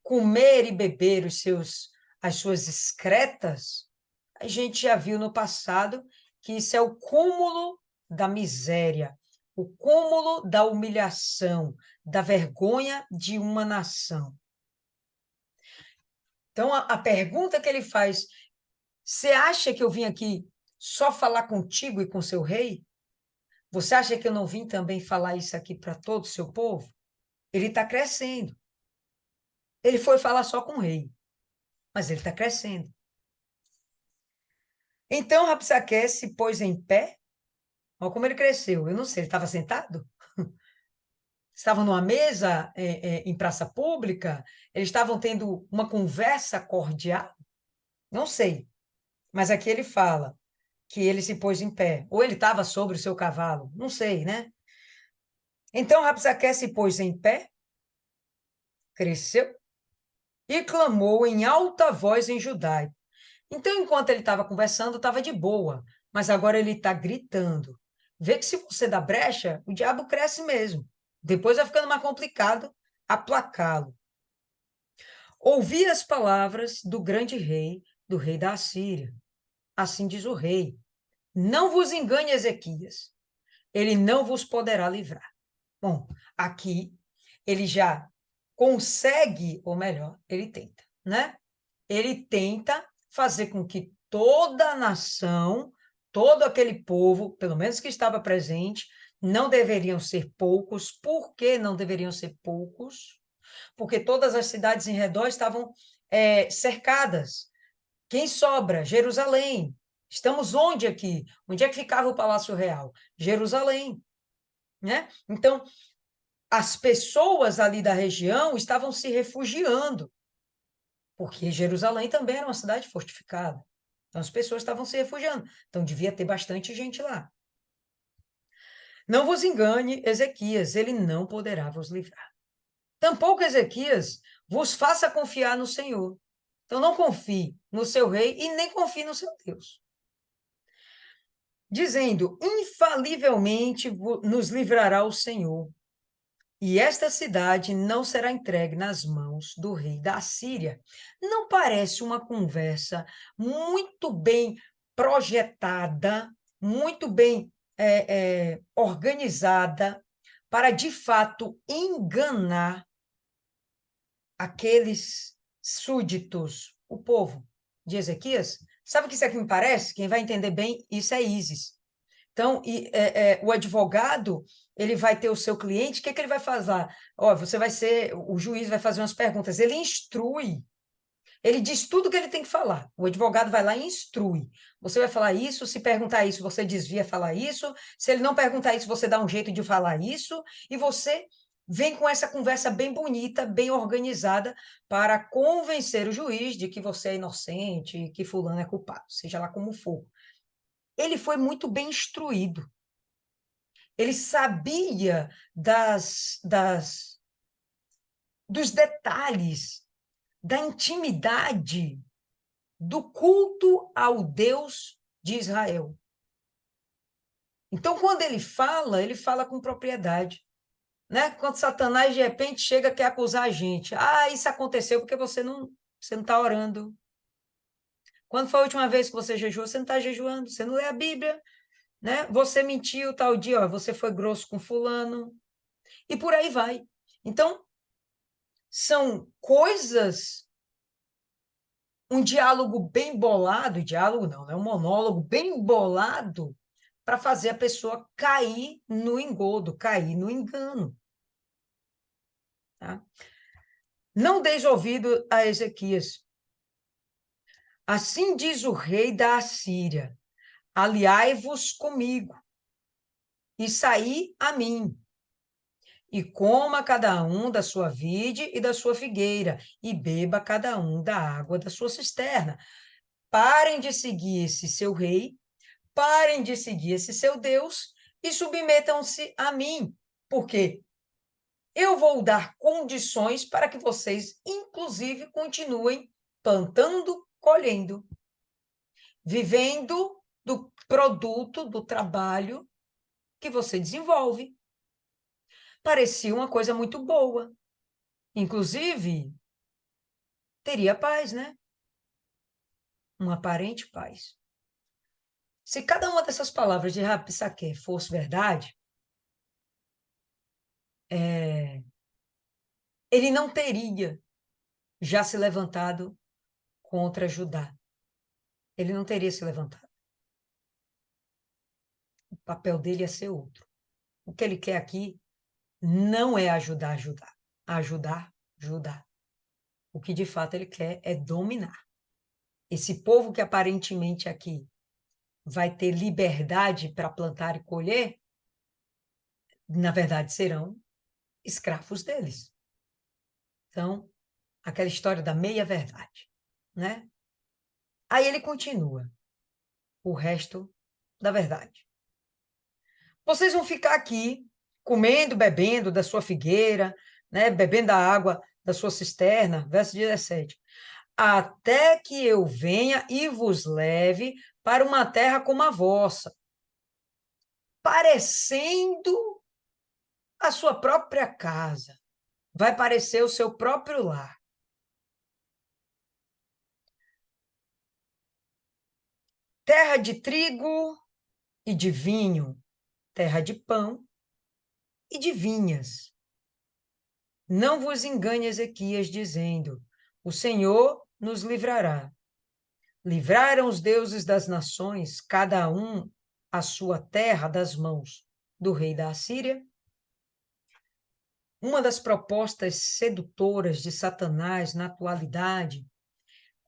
comer e beber as suas excretas, a gente já viu no passado que isso é o cúmulo da miséria, o cúmulo da humilhação, da vergonha de uma nação. Então, a pergunta que ele faz, você acha que eu vim aqui só falar contigo e com seu rei? Você acha que eu não vim também falar isso aqui para todo o seu povo? Ele está crescendo. Ele foi falar só com o rei, mas ele está crescendo. Então, Rabsaque se pôs em pé. Olha como ele cresceu. Eu não sei, ele estava sentado? Estavam numa mesa em praça pública? Eles estavam tendo uma conversa cordial? Não sei. Mas aqui ele fala que ele se pôs em pé. Ou ele estava sobre o seu cavalo. Não sei, né? Então, Rabsaque se pôs em pé, cresceu e clamou em alta voz em judaico. Então, enquanto ele estava conversando, estava de boa, mas agora ele está gritando. Vê que se você dá brecha, o diabo cresce mesmo. Depois vai ficando mais complicado aplacá-lo. Ouvi as palavras do grande rei, do rei da Assíria. Assim diz o rei: não vos engane, Ezequias, ele não vos poderá livrar. Bom, aqui ele já consegue, ou melhor, ele tenta, né? Ele tenta fazer com que toda a nação, todo aquele povo, pelo menos que estava presente, não deveriam ser poucos. Por que não deveriam ser poucos? Porque todas as cidades em redor estavam cercadas. Quem sobra? Jerusalém. Estamos onde aqui? Onde é que ficava o Palácio Real? Jerusalém, né? Então, as pessoas ali da região estavam se refugiando, porque Jerusalém também era uma cidade fortificada. Então, as pessoas estavam se refugiando. Então, devia ter bastante gente lá. Não vos engane, Ezequias, ele não poderá vos livrar. Tampouco Ezequias vos faça confiar no Senhor. Então, não confie no seu rei e nem confie no seu Deus. Dizendo, infalivelmente nos livrará o Senhor, e esta cidade não será entregue nas mãos do rei da Síria. Não parece uma conversa muito bem projetada, muito bem organizada, para de fato enganar aqueles súditos, o povo de Ezequias? Sabe o que isso aqui me parece? Quem vai entender bem, isso é Ísis. Então, o advogado, ele vai ter o seu cliente, o que ele vai fazer? Ó, você vai ser, o juiz vai fazer umas perguntas, ele instrui, ele diz tudo o que ele tem que falar. O advogado vai lá e instrui. Você vai falar isso, se perguntar isso, você desvia falar isso, se ele não perguntar isso, você dá um jeito de falar isso, e você vem com essa conversa bem bonita, bem organizada, para convencer o juiz de que você é inocente, que fulano é culpado, seja lá como for. Ele foi muito bem instruído. Ele sabia dos detalhes, da intimidade, do culto ao Deus de Israel. Então, quando ele fala com propriedade. Né? Quando Satanás, de repente, chega quer acusar a gente. Ah, isso aconteceu porque você não está orando. Quando foi a última vez que você jejuou? Você não está jejuando, você não lê a Bíblia. Né? Você mentiu tal dia, ó, você foi grosso com fulano. E por aí vai. Então, são coisas, um diálogo bem bolado, diálogo não, é um monólogo bem bolado para fazer a pessoa cair no engodo, cair no engano. Tá? Não deis ouvido a Ezequias. Assim diz o rei da Assíria: aliai-vos comigo e saí a mim. E coma cada um da sua vide e da sua figueira, e beba cada um da água da sua cisterna. Parem de seguir esse seu rei, parem de seguir esse seu Deus e submetam-se a mim, porque eu vou dar condições para que vocês, inclusive, continuem plantando, colhendo, vivendo do produto, do trabalho que você desenvolve. Parecia uma coisa muito boa. Inclusive, teria paz, né? Uma aparente paz. Se cada uma dessas palavras de Rabsaque fosse verdade, ele não teria já se levantado contra Judá. Ele não teria se levantado. papel dele é ser outro. O que ele quer aqui não é ajudar. Ajudar. O que de fato ele quer é dominar. Esse povo que aparentemente aqui vai ter liberdade para plantar e colher, na verdade serão escravos deles. Então, aquela história da meia-verdade, né? Aí ele continua o resto da verdade. Vocês vão ficar aqui comendo, bebendo da sua figueira, né? Bebendo a água da sua cisterna, verso 17. Até que eu venha e vos leve para uma terra como a vossa, parecendo a sua própria casa, vai parecer o seu próprio lar. Terra de trigo e de vinho, terra de pão e de vinhas. Não vos engane, Ezequias, dizendo: o Senhor nos livrará. Livraram os deuses das nações, cada um a sua terra das mãos do rei da Assíria. Uma das propostas sedutoras de Satanás na atualidade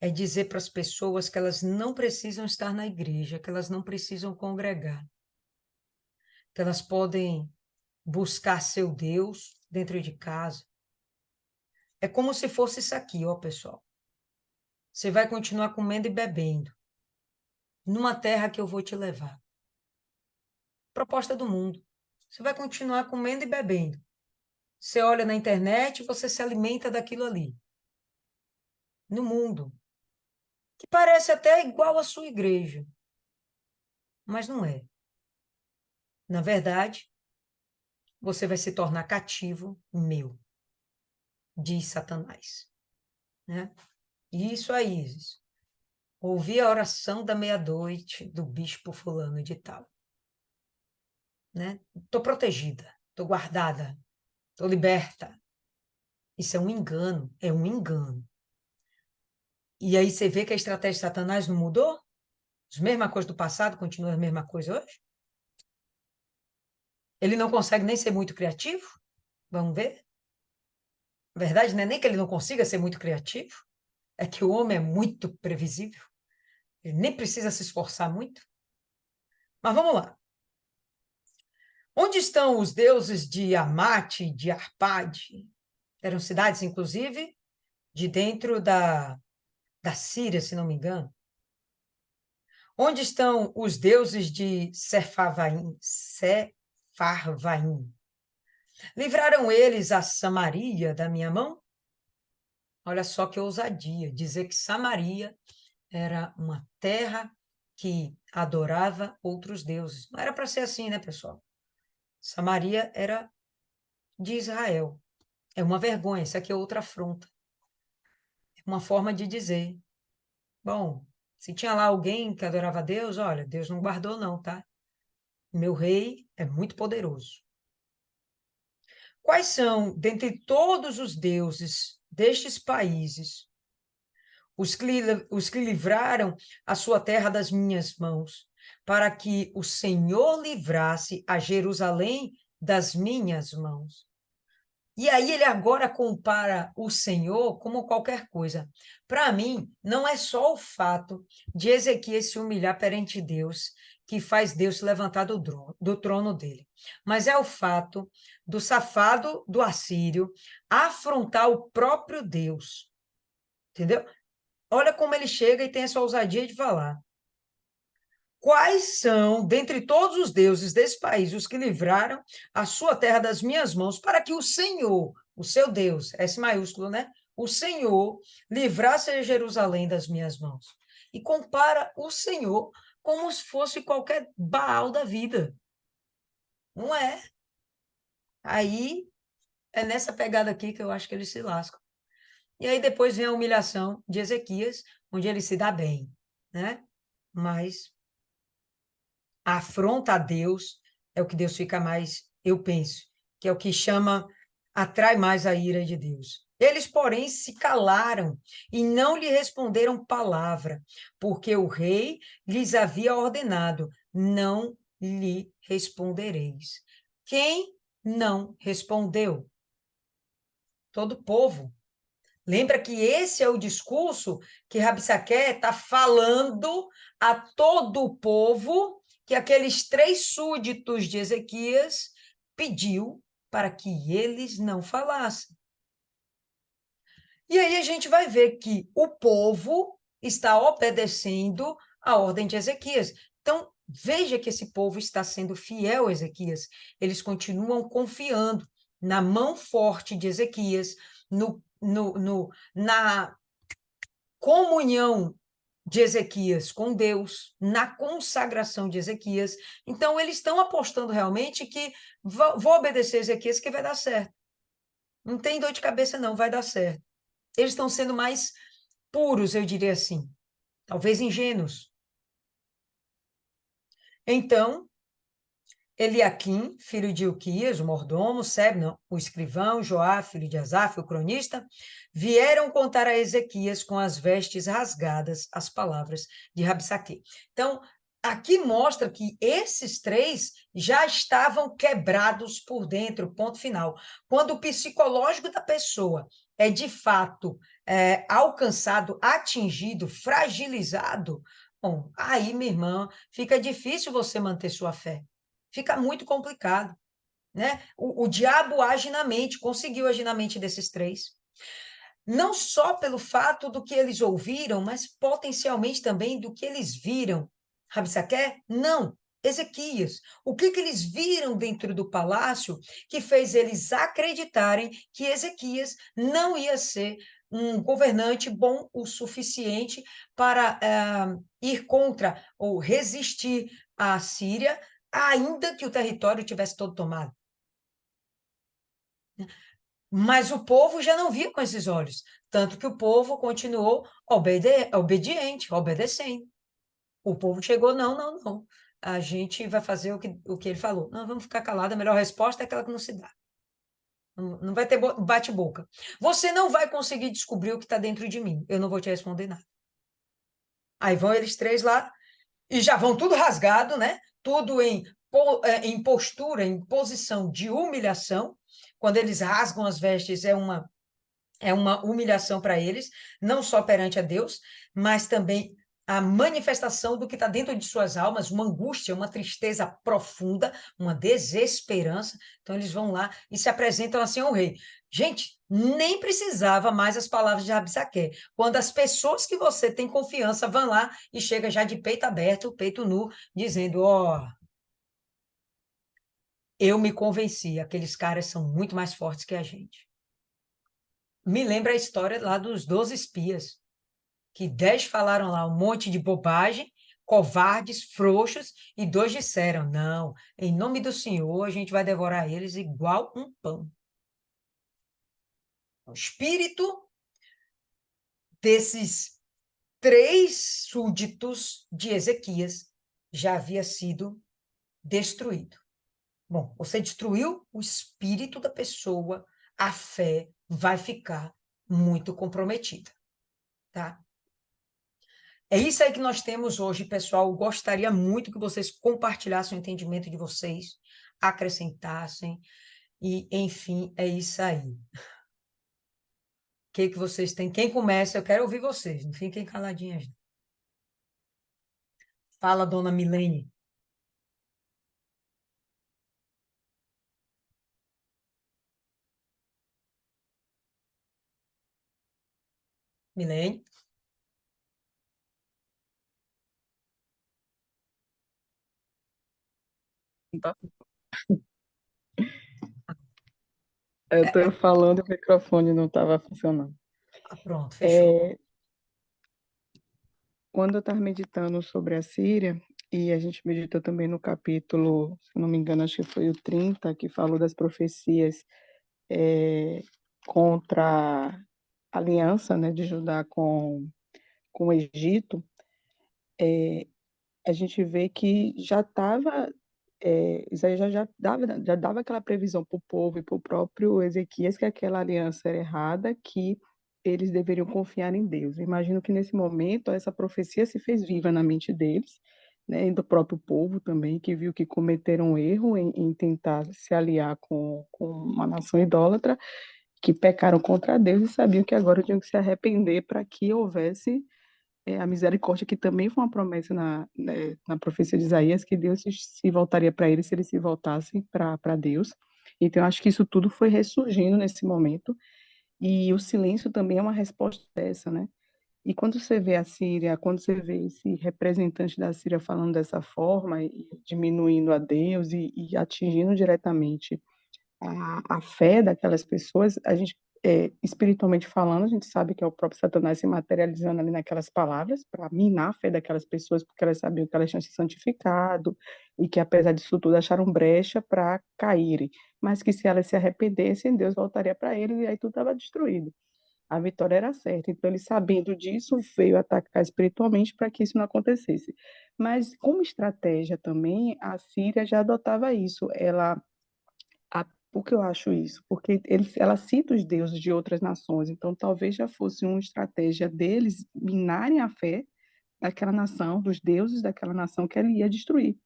é dizer para as pessoas que elas não precisam estar na igreja, que elas não precisam congregar, que elas podem buscar seu Deus dentro de casa. É como se fosse isso aqui, ó, pessoal. Você vai continuar comendo e bebendo numa terra que eu vou te levar. Proposta do mundo. Você vai continuar comendo e bebendo. Você olha na internet, você se alimenta daquilo ali. No mundo. Que parece até igual à sua igreja. Mas não é. Na verdade, você vai se tornar cativo meu, diz Satanás. Né? Isso aí, Isis. Ouvi a oração da meia-noite do bispo fulano de tal. Né? Estou protegida, estou guardada, estou liberta. Isso é um engano, é um engano. E aí você vê que a estratégia de Satanás não mudou? A mesma coisa do passado continua a mesma coisa hoje? Ele não consegue nem ser muito criativo? Vamos ver? Na verdade, não é nem que ele não consiga ser muito criativo, é que o homem é muito previsível. Ele nem precisa se esforçar muito. Mas vamos lá. Onde estão os deuses de Amate, de Arpade? Eram cidades, inclusive, de dentro da Síria, se não me engano. Onde estão os deuses de Sefarvaim? Livraram eles a Samaria da minha mão? Olha só que ousadia, dizer que Samaria era uma terra que adorava outros deuses. Não era para ser assim, né, pessoal? Samaria era de Israel. É uma vergonha, isso aqui é outra afronta. É uma forma de dizer, bom, se tinha lá alguém que adorava a Deus, olha, Deus não guardou não, tá? Meu rei é muito poderoso. Quais são, dentre todos os deuses destes países, os que livraram a sua terra das minhas mãos, para que o Senhor livrasse a Jerusalém das minhas mãos? E aí ele agora compara o Senhor como qualquer coisa. Para mim, não é só o fato de Ezequias se humilhar perante Deus que faz Deus se levantar do trono dele, mas é o fato do safado do assírio afrontar o próprio Deus, entendeu? Olha como ele chega e tem essa ousadia de falar. Quais são, dentre todos os deuses desse país, os que livraram a sua terra das minhas mãos, para que o Senhor, o seu Deus, S maiúsculo, né? O Senhor livrasse a Jerusalém das minhas mãos. E compara o Senhor como se fosse qualquer Baal da vida. Não é. Aí é nessa pegada aqui que eu acho que eles se lascam. E aí depois vem a humilhação de Ezequias, onde ele se dá bem, né? Mas a afronta a Deus é o que Deus fica mais, eu penso, que é o que chama, atrai mais a ira de Deus. Eles, porém, se calaram e não lhe responderam palavra, porque o rei lhes havia ordenado: não lhe respondereis. Quem não respondeu? Todo o povo. Lembra que esse é o discurso que Rabsaque está falando a todo o povo, que aqueles 3 súditos de Ezequias pediu para que eles não falassem. E aí a gente vai ver que o povo está obedecendo a ordem de Ezequias. Então, veja que esse povo está sendo fiel a Ezequias. Eles continuam confiando na mão forte de Ezequias, na comunhão de Ezequias com Deus, na consagração de Ezequias. Então, eles estão apostando realmente que vou obedecer a Ezequias que vai dar certo. Não tem dor de cabeça, não, vai dar certo. Eles estão sendo mais puros, eu diria assim, talvez ingênuos. Então, Eliaquim, filho de Ilquias, o mordomo, Sebna, o escrivão, Joá, filho de Asaf, o cronista, vieram contar a Ezequias com as vestes rasgadas as palavras de Rabsaque. Então, aqui mostra que esses 3 já estavam quebrados por dentro, ponto final. Quando o psicológico da pessoa é de fato alcançado, atingido, fragilizado, bom, aí, minha irmã, fica difícil você manter sua fé. Fica muito complicado, né? O diabo age na mente, conseguiu agir na mente desses 3. Não só pelo fato do que eles ouviram, mas potencialmente também do que eles viram. Rabsaque? Não. Ezequias. O que eles viram dentro do palácio que fez eles acreditarem que Ezequias não ia ser um governante bom o suficiente para ir contra ou resistir à Síria, ainda que o território tivesse todo tomado. Mas o povo já não via com esses olhos, tanto que o povo continuou obediente, obedecendo. O povo chegou, não, não, não. A gente vai fazer o que ele falou. Não, vamos ficar calado, a melhor resposta é aquela que não se dá. Não vai ter bate-boca. Você não vai conseguir descobrir o que está dentro de mim. Eu não vou te responder nada. Aí vão eles 3 lá e já vão tudo rasgado, né? Tudo em postura, em posição de humilhação. Quando eles rasgam as vestes, é uma humilhação para eles, não só perante a Deus, mas também a manifestação do que está dentro de suas almas, uma angústia, uma tristeza profunda, uma desesperança. Então, eles vão lá e se apresentam assim ao rei. Gente, nem precisava mais as palavras de Rabsaque. Quando as pessoas que você tem confiança vão lá e chega já de peito aberto, peito nu, dizendo: ó, eu me convenci, aqueles caras são muito mais fortes que a gente. Me lembra a história lá dos 12 espias, que 10 falaram lá um monte de bobagem, covardes, frouxos, e 2 disseram: não, em nome do Senhor, a gente vai devorar eles igual um pão. O espírito desses 3 súditos de Ezequias já havia sido destruído. Bom, você destruiu o espírito da pessoa, a fé vai ficar muito comprometida, tá? É isso aí que nós temos hoje, pessoal. Gostaria muito que vocês compartilhassem o entendimento de vocês, acrescentassem, e, enfim, é isso aí. O que vocês têm? Quem começa? Eu quero ouvir vocês, não fiquem caladinhas. Fala, dona Milene. Milene? Tá. Eu É, estou falando e o microfone não estava funcionando. pronto, fechou. É, quando eu estava meditando sobre a Síria, e a gente meditou também no capítulo, se não me engano, acho que foi o 30, que falou das profecias é, contra a aliança, né, de Judá com o Egito, a gente vê que já estava, Isaías já dava aquela previsão para o povo e para o próprio Ezequias que aquela aliança era errada, que eles deveriam confiar em Deus. Eu imagino que nesse momento essa profecia se fez viva na mente deles, né, e do próprio povo também, que viu que cometeram um erro em tentar se aliar com uma nação idólatra, que pecaram contra Deus e sabiam que agora tinham que se arrepender para que houvesse a misericórdia, que também foi uma promessa na profecia de Isaías, que Deus se voltaria para eles se eles se voltassem para Deus. Então, eu acho que isso tudo foi ressurgindo nesse momento, e o silêncio também é uma resposta dessa, né? E quando você vê a Síria, quando você vê esse representante da Síria falando dessa forma e diminuindo a Deus e atingindo diretamente a fé daquelas pessoas, a gente, espiritualmente falando, a gente sabe que é o próprio Satanás se materializando ali naquelas palavras para minar a fé daquelas pessoas, porque elas sabiam que elas tinham se santificado e que, apesar disso tudo, acharam brecha para caírem, mas que se elas se arrependessem, Deus voltaria para eles e aí tudo estava destruído. A vitória era certa. Então, ele, sabendo disso, veio atacar espiritualmente para que isso não acontecesse. Mas, como estratégia também, a Síria já adotava isso. Por que eu acho isso? Porque ela cita os deuses de outras nações. Então, talvez já fosse uma estratégia deles minarem a fé daquela nação, dos deuses daquela nação que ele ia destruir.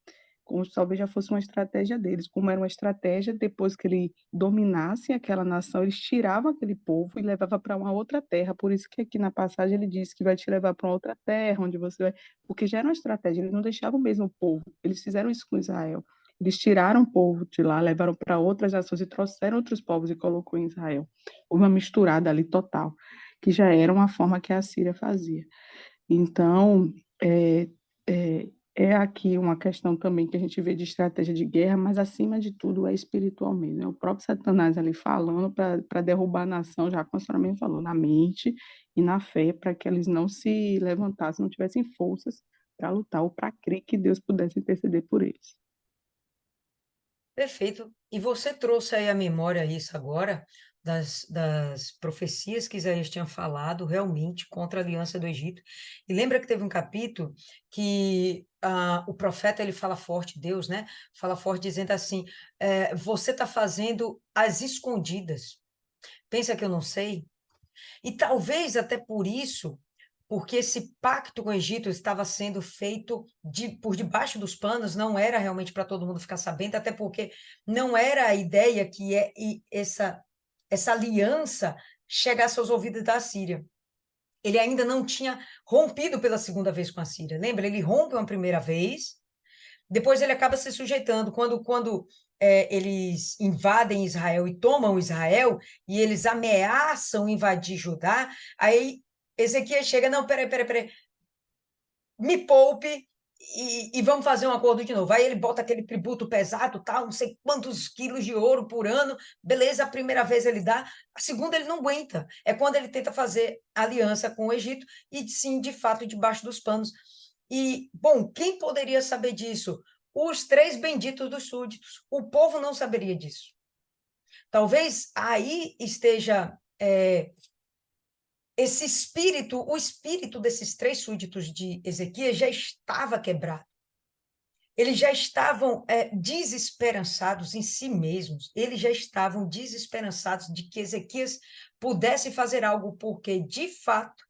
Como talvez já fosse uma estratégia deles, como era uma estratégia, depois que ele dominasse aquela nação, eles tiravam aquele povo e levavam para uma outra terra. Por isso que aqui na passagem ele diz que vai te levar para uma outra terra, onde você vai. Porque já era uma estratégia, eles não deixavam o mesmo povo. Eles fizeram isso com Israel. Eles tiraram o povo de lá, levaram para outras nações e trouxeram outros povos e colocou em Israel. Houve uma misturada ali total, que já era uma forma que a Síria fazia. Então, é, é aqui uma questão também que a gente vê de estratégia de guerra, mas acima de tudo é espiritual mesmo. É o próprio Satanás ali falando para derrubar a nação, já como a senhora mesmo falou, na mente e na fé, para que eles não se levantassem, não tivessem forças para lutar ou para crer que Deus pudesse interceder por eles. Perfeito. E você trouxe aí à memória isso agora, das profecias que Isaías tinha falado realmente contra a aliança do Egito. E lembra que teve um capítulo que o profeta ele fala forte, Deus, né? Fala forte dizendo assim: você está fazendo as escondidas. Pensa que eu não sei? E talvez até por isso, porque esse pacto com o Egito estava sendo feito por debaixo dos panos, não era realmente para todo mundo ficar sabendo, até porque não era a ideia que essa aliança chegasse aos ouvidos da Síria. Ele ainda não tinha rompido pela segunda vez com a Síria. Lembra? Ele rompe uma primeira vez, depois ele acaba se sujeitando. Quando eles invadem Israel e tomam Israel, e eles ameaçam invadir Judá, aí Ezequias chega, não, peraí, me poupe e vamos fazer um acordo de novo. Aí ele bota aquele tributo pesado, tal, não sei quantos quilos de ouro por ano, beleza, a primeira vez ele dá, a segunda ele não aguenta. É quando ele tenta fazer aliança com o Egito, e sim, de fato, debaixo dos panos. E, bom, quem poderia saber disso? Os três benditos dos súditos. O povo não saberia disso. Talvez aí esteja esse espírito, o espírito desses três súditos de Ezequias já estava quebrado. Eles já estavam desesperançados em si mesmos, eles já estavam desesperançados de que Ezequias pudesse fazer algo, porque, de fato,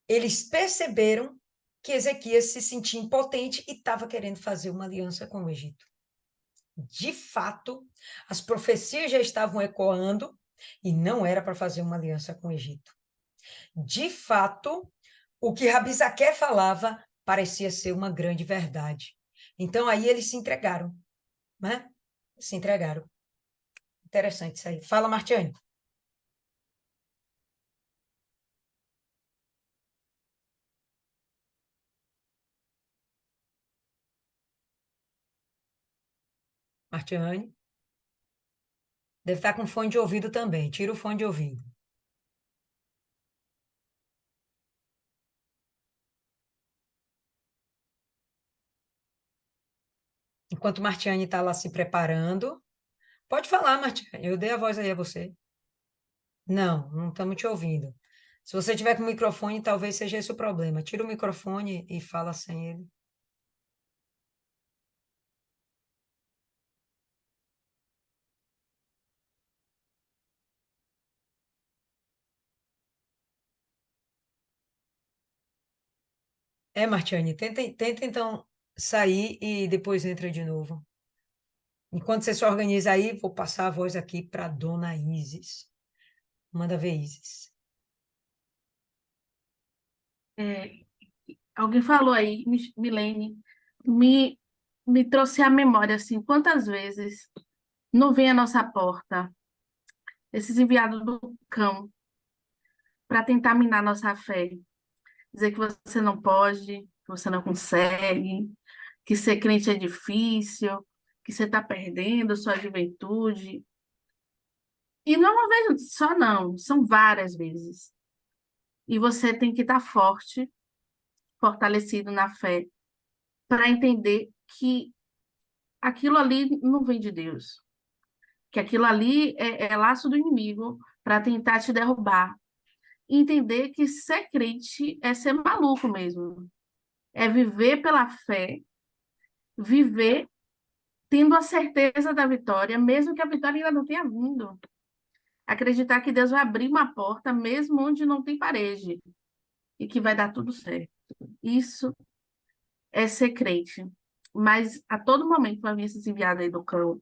eles perceberam que Ezequias se sentia impotente e estava querendo fazer uma aliança com o Egito. De fato, as profecias já estavam ecoando e não era para fazer uma aliança com o Egito. De fato, o que Rabizaque falava parecia ser uma grande verdade. Então aí eles se entregaram, né? Se entregaram. Interessante isso aí. Fala, Martiane. Martiane. Deve estar com fone de ouvido também. Tira o fone de ouvido. Enquanto Martiane está lá se preparando. Pode falar, Martiane. Eu dei a voz aí a você. Não, não estamos te ouvindo. Se você tiver com o microfone, talvez seja esse o problema. Tira o microfone e fala sem ele. Martiane, tenta então. sair e depois entra de novo. Enquanto você se organiza aí, vou passar a voz aqui para Dona Isis. Manda ver, Isis. É, alguém falou aí, Milene, me, me trouxe à memória, assim, quantas vezes não vem à nossa porta esses enviados do cão para tentar minar nossa fé, dizer que você não pode, que você não consegue, que ser crente é difícil, que você está perdendo sua juventude. E não é uma vez só, não, são várias vezes. E você tem que estar forte, fortalecido na fé, para entender que aquilo ali não vem de Deus, que aquilo ali é laço do inimigo para tentar te derrubar. E entender que ser crente é ser maluco mesmo, é viver pela fé, viver tendo a certeza da vitória, mesmo que a vitória ainda não tenha vindo. Acreditar que Deus vai abrir uma porta mesmo onde não tem parede e que vai dar tudo certo. Isso é ser crente. Mas a todo momento vai vir esses enviados aí do cão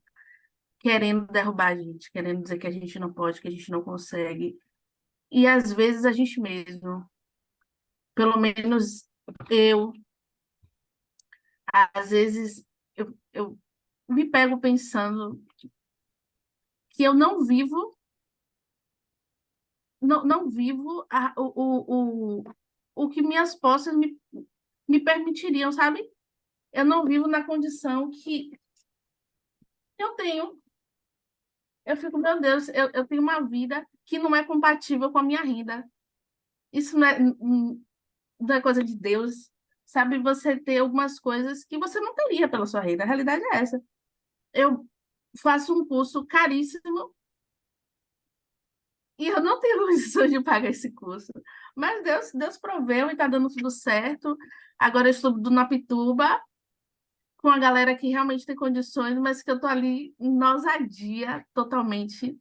querendo derrubar a gente, querendo dizer que a gente não pode, que a gente não consegue. E às vezes a gente mesmo, pelo menos eu, às vezes eu me pego pensando que eu não vivo, não vivo o que minhas posses me permitiriam, sabe? Eu não vivo na condição que eu tenho. Eu fico, meu Deus, eu tenho uma vida que não é compatível com a minha renda. Isso não é coisa de Deus, sabe? Você ter algumas coisas que você não teria pela sua renda. A realidade é essa. Eu faço um curso caríssimo e eu não tenho condições de pagar esse curso. Mas Deus proveu e está dando tudo certo. Agora eu estudo na Pituba, com a galera que realmente tem condições, mas que eu estou ali em ousadia totalmente.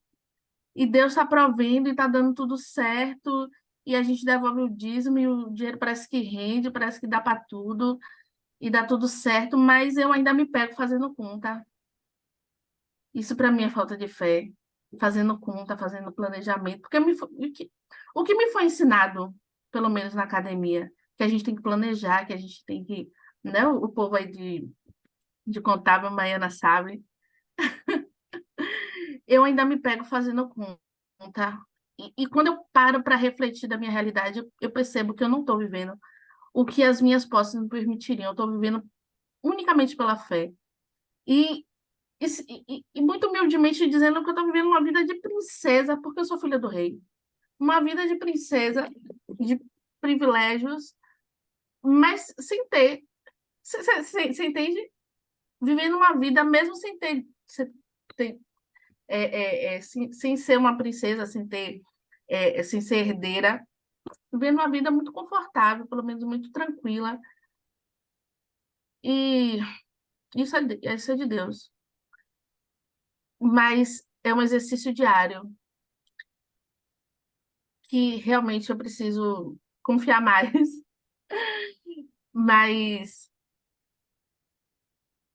E Deus está provendo e está dando tudo certo. E a gente devolve o dízimo e o dinheiro parece que rende, parece que dá para tudo e dá tudo certo, mas eu ainda me pego fazendo conta. Isso para mim é falta de fé, fazendo conta, fazendo planejamento, porque o que me foi ensinado, pelo menos na academia, que a gente tem que planejar, que a gente tem que, né, o povo aí de contábil, Maiana sabe, eu ainda me pego fazendo conta. E quando eu paro para refletir da minha realidade, eu percebo que eu não estou vivendo o que as minhas posses me permitiriam, eu estou vivendo unicamente pela fé. E e muito humildemente dizendo que eu estou vivendo uma vida de princesa, porque eu sou filha do rei. Uma vida de princesa, de privilégios, mas sem ter. Você entende? Vivendo uma vida mesmo sem ter. Ter sem ser uma princesa, sem ser herdeira, vivendo uma vida muito confortável, pelo menos muito tranquila. E isso é de Deus. Mas é um exercício diário que realmente eu preciso confiar mais. Mas,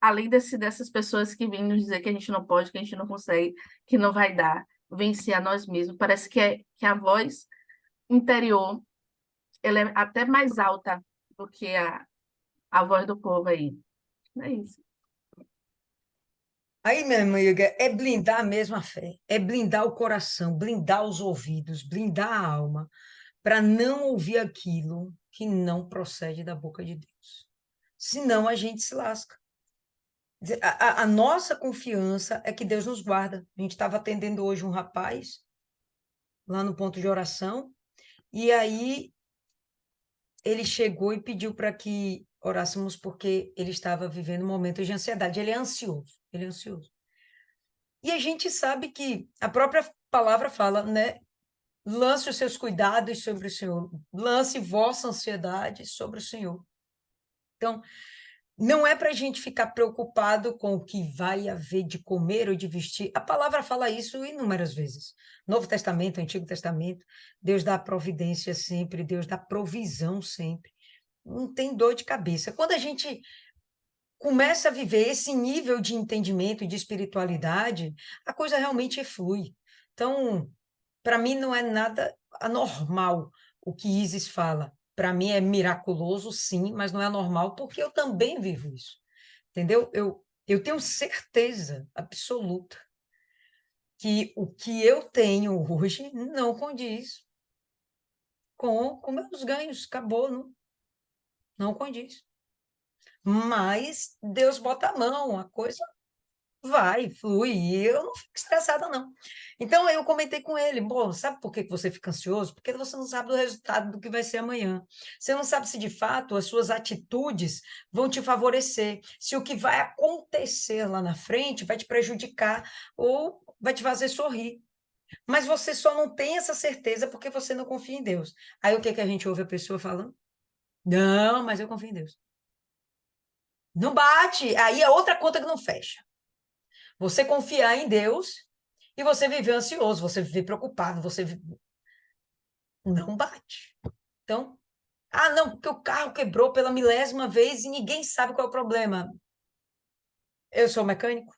além dessas pessoas que vêm nos dizer que a gente não pode, que a gente não consegue, que não vai dar, vencer a nós mesmos, parece que a voz interior ela é até mais alta do que a voz do povo aí. É isso. Aí, minha amiga, é blindar mesmo a fé, é blindar o coração, blindar os ouvidos, blindar a alma, para não ouvir aquilo que não procede da boca de Deus. Senão a gente se lasca. A nossa confiança é que Deus nos guarda. A gente estava atendendo hoje um rapaz lá no ponto de oração, e aí ele chegou e pediu para que orássemos porque ele estava vivendo um momento de ansiedade. Ele é ansioso. E a gente sabe que a própria palavra fala, né? Lance os seus cuidados sobre o Senhor, lance vossa ansiedade sobre o Senhor. Então, não é para a gente ficar preocupado com o que vai haver de comer ou de vestir. A palavra fala isso inúmeras vezes. Novo Testamento, Antigo Testamento, Deus dá providência sempre, Deus dá provisão sempre. Não tem dor de cabeça. Quando a gente começa a viver esse nível de entendimento e de espiritualidade, a coisa realmente flui. Então, para mim não é nada anormal o que Isis fala. Para mim é miraculoso, sim, mas não é anormal porque eu também vivo isso. Entendeu? Eu tenho certeza absoluta que o que eu tenho hoje não condiz com meus ganhos. Acabou, não condiz. Mas Deus bota a mão, a coisa vai, flui, e eu não fico estressada, não. Então, eu comentei com ele, bom, sabe por que que você fica ansioso? Porque você não sabe do resultado do que vai ser amanhã. Você não sabe se, de fato, as suas atitudes vão te favorecer, se o que vai acontecer lá na frente vai te prejudicar ou vai te fazer sorrir. Mas você só não tem essa certeza porque você não confia em Deus. Aí, o que que a gente ouve a pessoa falando? Não, mas eu confio em Deus. Não bate, aí é outra conta que não fecha. Você confiar em Deus e você viver ansioso, você viver preocupado, não bate. Então, não, porque o carro quebrou pela milésima vez e ninguém sabe qual é o problema. Eu sou mecânico,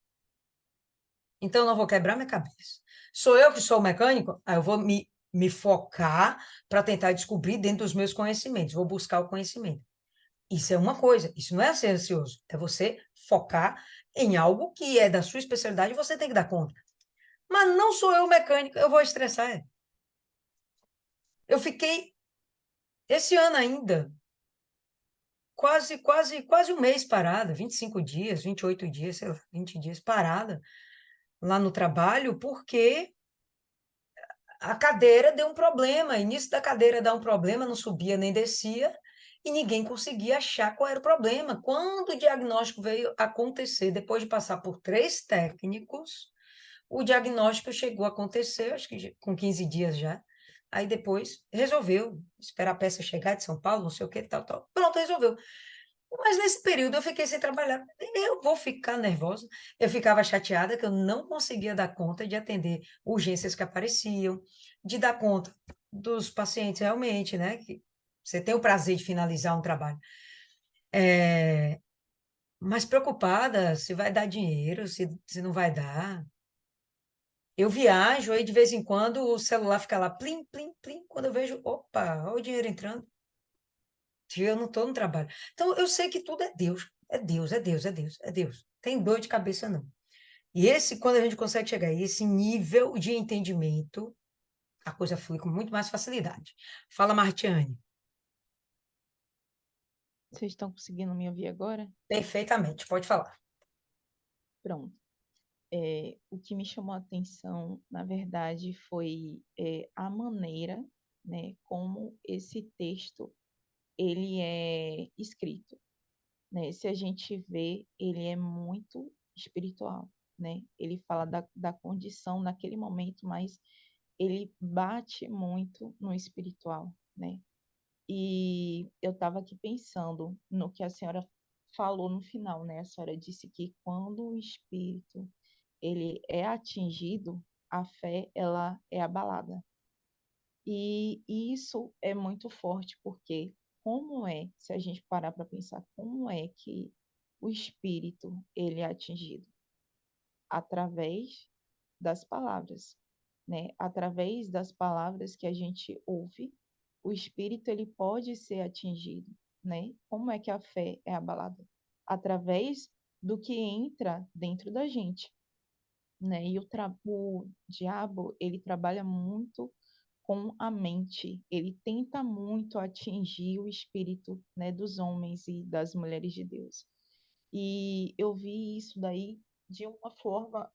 então não vou quebrar minha cabeça. Sou eu que sou o mecânico? Aí eu vou me focar para tentar descobrir dentro dos meus conhecimentos, vou buscar o conhecimento. Isso é uma coisa, isso não é ser ansioso, é você focar em algo que é da sua especialidade e você tem que dar conta. Mas não sou eu o mecânico, eu vou estressar. Eu fiquei esse ano ainda quase um mês parada, 25 dias, 28 dias, sei lá, 20 dias parada lá no trabalho, porque a cadeira deu um problema. Início da cadeira dá um problema, não subia nem descia, e ninguém conseguia achar qual era o problema. Quando o diagnóstico veio acontecer, depois de passar por 3 técnicos, o diagnóstico chegou a acontecer, acho que com 15 dias já. Aí depois resolveu, esperar a peça chegar de São Paulo, não sei o que, tal, tal. Pronto, resolveu. Mas nesse período eu fiquei sem trabalhar. Eu vou ficar nervosa. Eu ficava chateada que eu não conseguia dar conta de atender urgências que apareciam, de dar conta dos pacientes realmente, né? Que você tem o prazer de finalizar um trabalho. Mas preocupada se vai dar dinheiro, se não vai dar. Eu viajo, aí de vez em quando o celular fica lá, plim, plim, plim. Quando eu vejo, opa, olha o dinheiro entrando. Eu não estou no trabalho. Então, eu sei que tudo é Deus. É Deus, é Deus, é Deus, é Deus. Tem dor de cabeça, não. E quando a gente consegue chegar a esse nível de entendimento, a coisa flui com muito mais facilidade. Fala, Martiane. Vocês estão conseguindo me ouvir agora? Perfeitamente, pode falar. Pronto. O que me chamou a atenção, na verdade, foi a maneira, né, como esse texto ele é escrito, né? Se a gente vê, ele é muito espiritual, né? Ele fala da condição naquele momento, mas ele bate muito no espiritual, né? E eu estava aqui pensando no que a senhora falou no final, né? A senhora disse que quando o espírito ele é atingido, a fé ela é abalada. E isso é muito forte porque se a gente parar para pensar, como é que o espírito ele é atingido? Através das palavras, né? Através das palavras que a gente ouve, o espírito ele pode ser atingido, né? Como é que a fé é abalada? Através do que entra dentro da gente, né? E o diabo, ele trabalha muito com a mente. Ele tenta muito atingir o espírito, né, dos homens e das mulheres de Deus. E eu vi isso daí de uma forma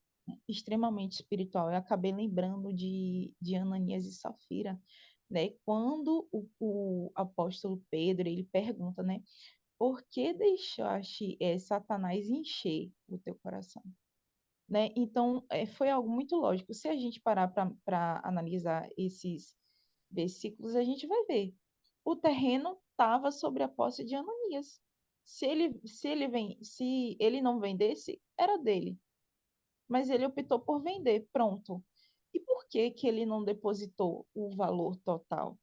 extremamente espiritual. Eu acabei lembrando de Ananias e Safira, né? Quando o apóstolo Pedro, ele pergunta, né? Por que deixaste Satanás encher o teu coração? Né? Então, foi algo muito lógico. Se a gente parar para analisar esses versículos, a gente vai ver. O terreno estava sobre a posse de Ananias. Se ele não vendesse, era dele. Mas ele optou por vender, pronto. E por que que ele não depositou o valor total,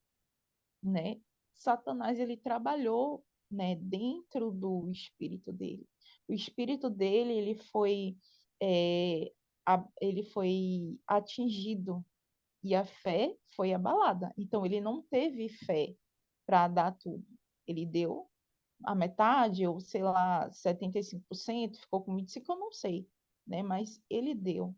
né? Satanás ele trabalhou, né, dentro do espírito dele. o espírito dele ele foi atingido e a fé foi abalada. Então, ele não teve fé para dar tudo. Ele deu a metade, ou sei lá, 75%, ficou com 25%, eu não sei, né? Mas ele deu,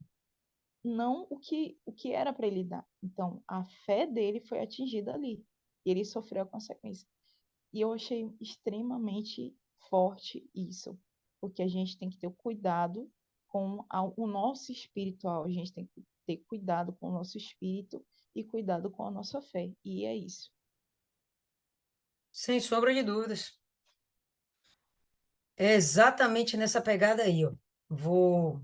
não o que era para ele dar. Então, a fé dele foi atingida ali. E ele sofreu a consequência. E eu achei extremamente forte isso, porque a gente tem que ter cuidado com o nosso espiritual, a gente tem que ter cuidado com o nosso espírito e cuidado com a nossa fé. E é isso. Sem sombra de dúvidas. É exatamente nessa pegada aí, ó. Vou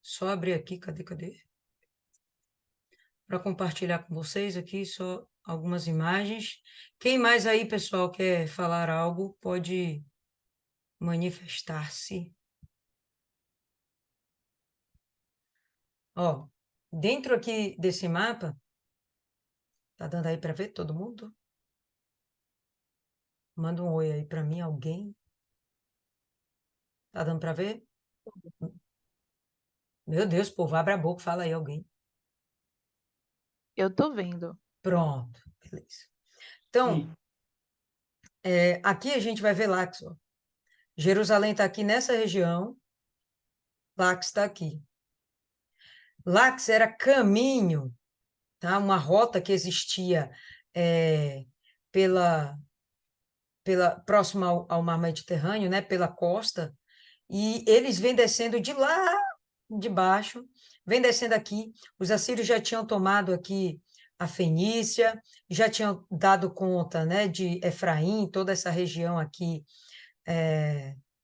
só abrir aqui, cadê? Para compartilhar com vocês aqui só algumas imagens. Quem mais aí, pessoal, quer falar algo, pode manifestar-se. Ó, dentro aqui desse mapa, tá dando aí para ver todo mundo? Manda um oi aí para mim, alguém. Tá dando para ver? Meu Deus, povo, abre a boca, fala aí alguém. Eu tô vendo. Pronto, beleza. Então, aqui a gente vai ver Lax, ó. Jerusalém está aqui nessa região, Lax está aqui. Lax era caminho, tá? Uma rota que existia pela próxima ao mar Mediterrâneo, né? Pela costa, e eles vêm descendo de lá de baixo, vêm descendo aqui. Os assírios já tinham tomado aqui a Fenícia, já tinham dado conta, né, de Efraim, toda essa região aqui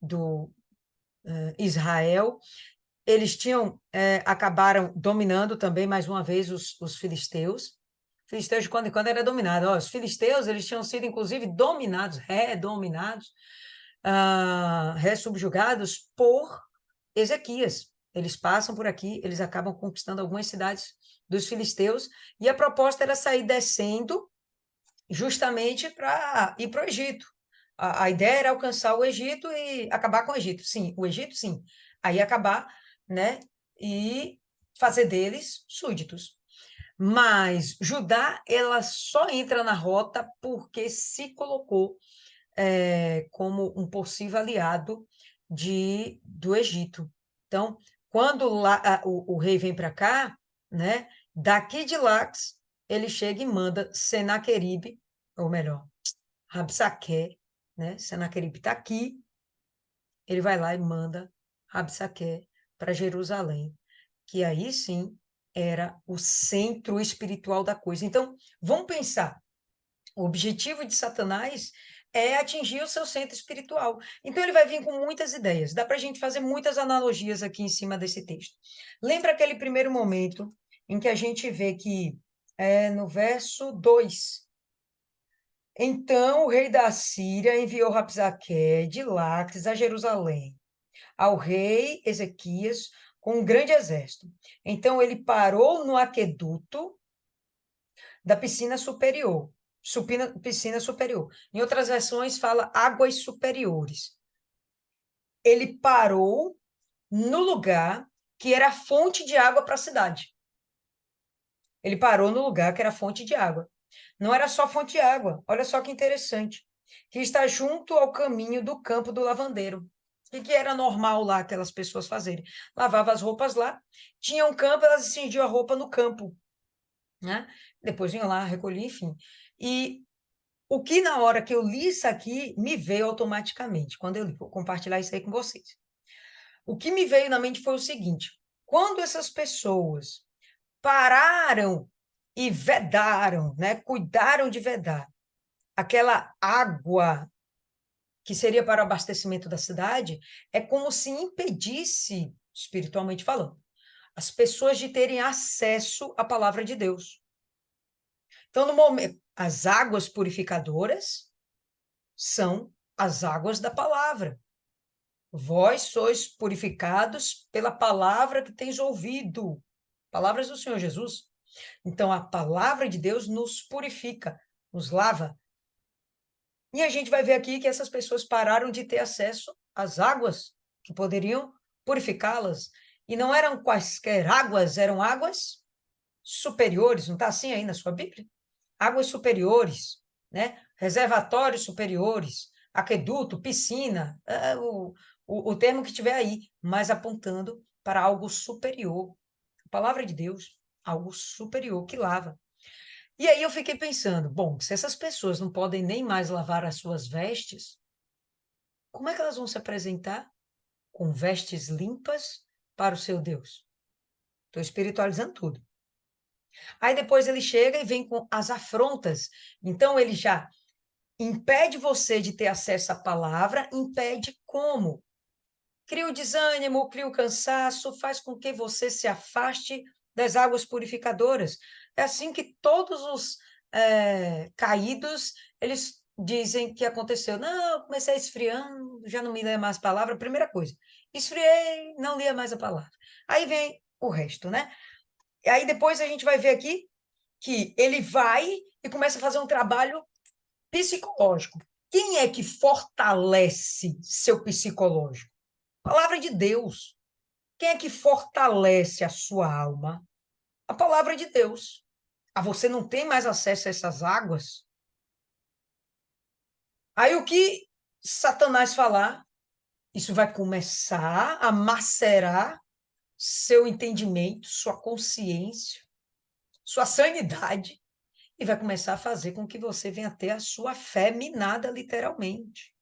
do Israel. Eles acabaram dominando também, mais uma vez, os filisteus. Filisteus, de quando em quando, era dominado. Ó, os filisteus, eles tinham sido, inclusive, dominados, redominados, ressubjugados por Ezequias. Eles passam por aqui, eles acabam conquistando algumas cidades dos filisteus, e a proposta era sair descendo justamente para ir para o Egito. A ideia era alcançar o Egito e acabar com o Egito. Sim, o Egito, sim. Aí acabar, né? E fazer deles súditos. Mas Judá, ela só entra na rota porque se colocou como um possível aliado do Egito. Então, quando o rei vem para cá, né? Daqui de Lax, ele chega e manda Senaqueribe, ou melhor, Rabsaqué, né? Senaqueribe está aqui, ele vai lá e manda Rabsaqué para Jerusalém, que aí sim era o centro espiritual da coisa. Então, vamos pensar, o objetivo de Satanás é atingir o seu centro espiritual. Então, ele vai vir com muitas ideias. Dá para a gente fazer muitas analogias aqui em cima desse texto. Lembra aquele primeiro momento em que a gente vê que, no verso 2, então o rei da Síria enviou Rabsaqué de Laques a Jerusalém, ao rei Ezequias, com um grande exército. Então, ele parou no aqueduto da piscina superior. Piscina superior. Em outras versões, fala águas superiores. Ele parou no lugar que era a fonte de água para a cidade. Ele parou no lugar que era a fonte de água. Não era só fonte de água, olha só que interessante. Que está junto ao caminho do campo do lavandeiro. O que era normal lá aquelas pessoas fazerem? Lavavam as roupas lá, tinha um campo, elas estendiam a roupa no campo, né? Depois vinham lá, recolhiam, enfim. E o que na hora que eu li isso aqui, me veio automaticamente, quando eu li, vou compartilhar isso aí com vocês. O que me veio na mente foi o seguinte: quando essas pessoas pararam e vedaram, né, cuidaram de vedar aquela água que seria para o abastecimento da cidade, é como se impedisse, espiritualmente falando, as pessoas de terem acesso à palavra de Deus. Então, no momento, as águas purificadoras são as águas da palavra. Vós sois purificados pela palavra que tens ouvido. Palavras do Senhor Jesus. Então, a palavra de Deus nos purifica, nos lava. E a gente vai ver aqui que essas pessoas pararam de ter acesso às águas que poderiam purificá-las. E não eram quaisquer águas, eram águas superiores. Não está assim aí na sua Bíblia? Águas superiores, né? Reservatórios superiores, aqueduto, piscina, o termo que tiver aí, mas apontando para algo superior. A palavra de Deus, algo superior que lava. E aí eu fiquei pensando, bom, se essas pessoas não podem nem mais lavar as suas vestes, como é que elas vão se apresentar com vestes limpas para o seu Deus? Estou espiritualizando tudo. Aí depois ele chega e vem com as afrontas. Então ele já impede você de ter acesso à palavra, impede como? Cria o desânimo, cria o cansaço, faz com que você se afaste das águas purificadoras. É assim que todos os caídos, eles dizem que aconteceu. Não, eu comecei esfriando, já não me lembro mais a palavra. Primeira coisa, esfriei, não lia mais a palavra. Aí vem o resto, né? E aí depois a gente vai ver aqui que ele vai e começa a fazer um trabalho psicológico. Quem é que fortalece seu psicológico? Palavra de Deus. Quem é que fortalece a sua alma? A palavra de Deus. Ah, você não tem mais acesso a essas águas? Aí o que Satanás falar, isso vai começar a macerar seu entendimento, sua consciência, sua sanidade, e vai começar a fazer com que você venha ter a sua fé minada, literalmente.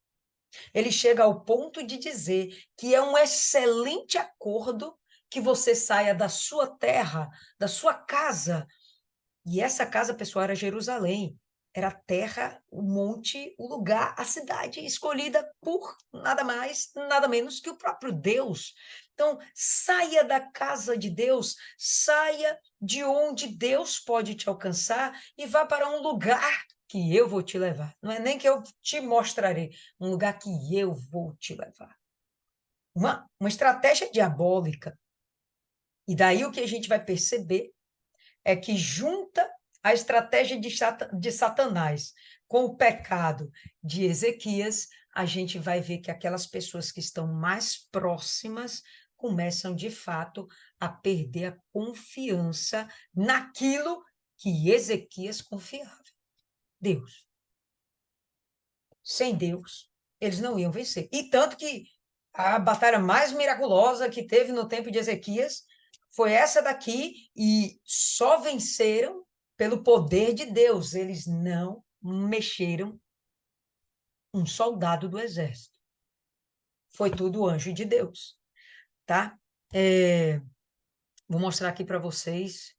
Ele chega ao ponto de dizer que é um excelente acordo que você saia da sua terra, da sua casa. E essa casa, pessoal, era Jerusalém. Era a terra, o monte, o lugar, a cidade escolhida por nada mais, nada menos que o próprio Deus. Então, saia da casa de Deus, saia de onde Deus pode te alcançar e vá para um lugar que eu vou te levar. Não é nem que eu te mostrarei, um lugar que eu vou te levar. Uma estratégia diabólica. E daí o que a gente vai perceber é que junta a estratégia de Satanás com o pecado de Ezequias, a gente vai ver que aquelas pessoas que estão mais próximas começam, de fato, a perder a confiança naquilo que Ezequias confiava. Deus. Sem Deus, eles não iam vencer. E tanto que a batalha mais miraculosa que teve no tempo de Ezequias foi essa daqui, e só venceram pelo poder de Deus. Eles não mexeram um soldado do exército. Foi tudo anjo de Deus, tá? Vou mostrar aqui para vocês.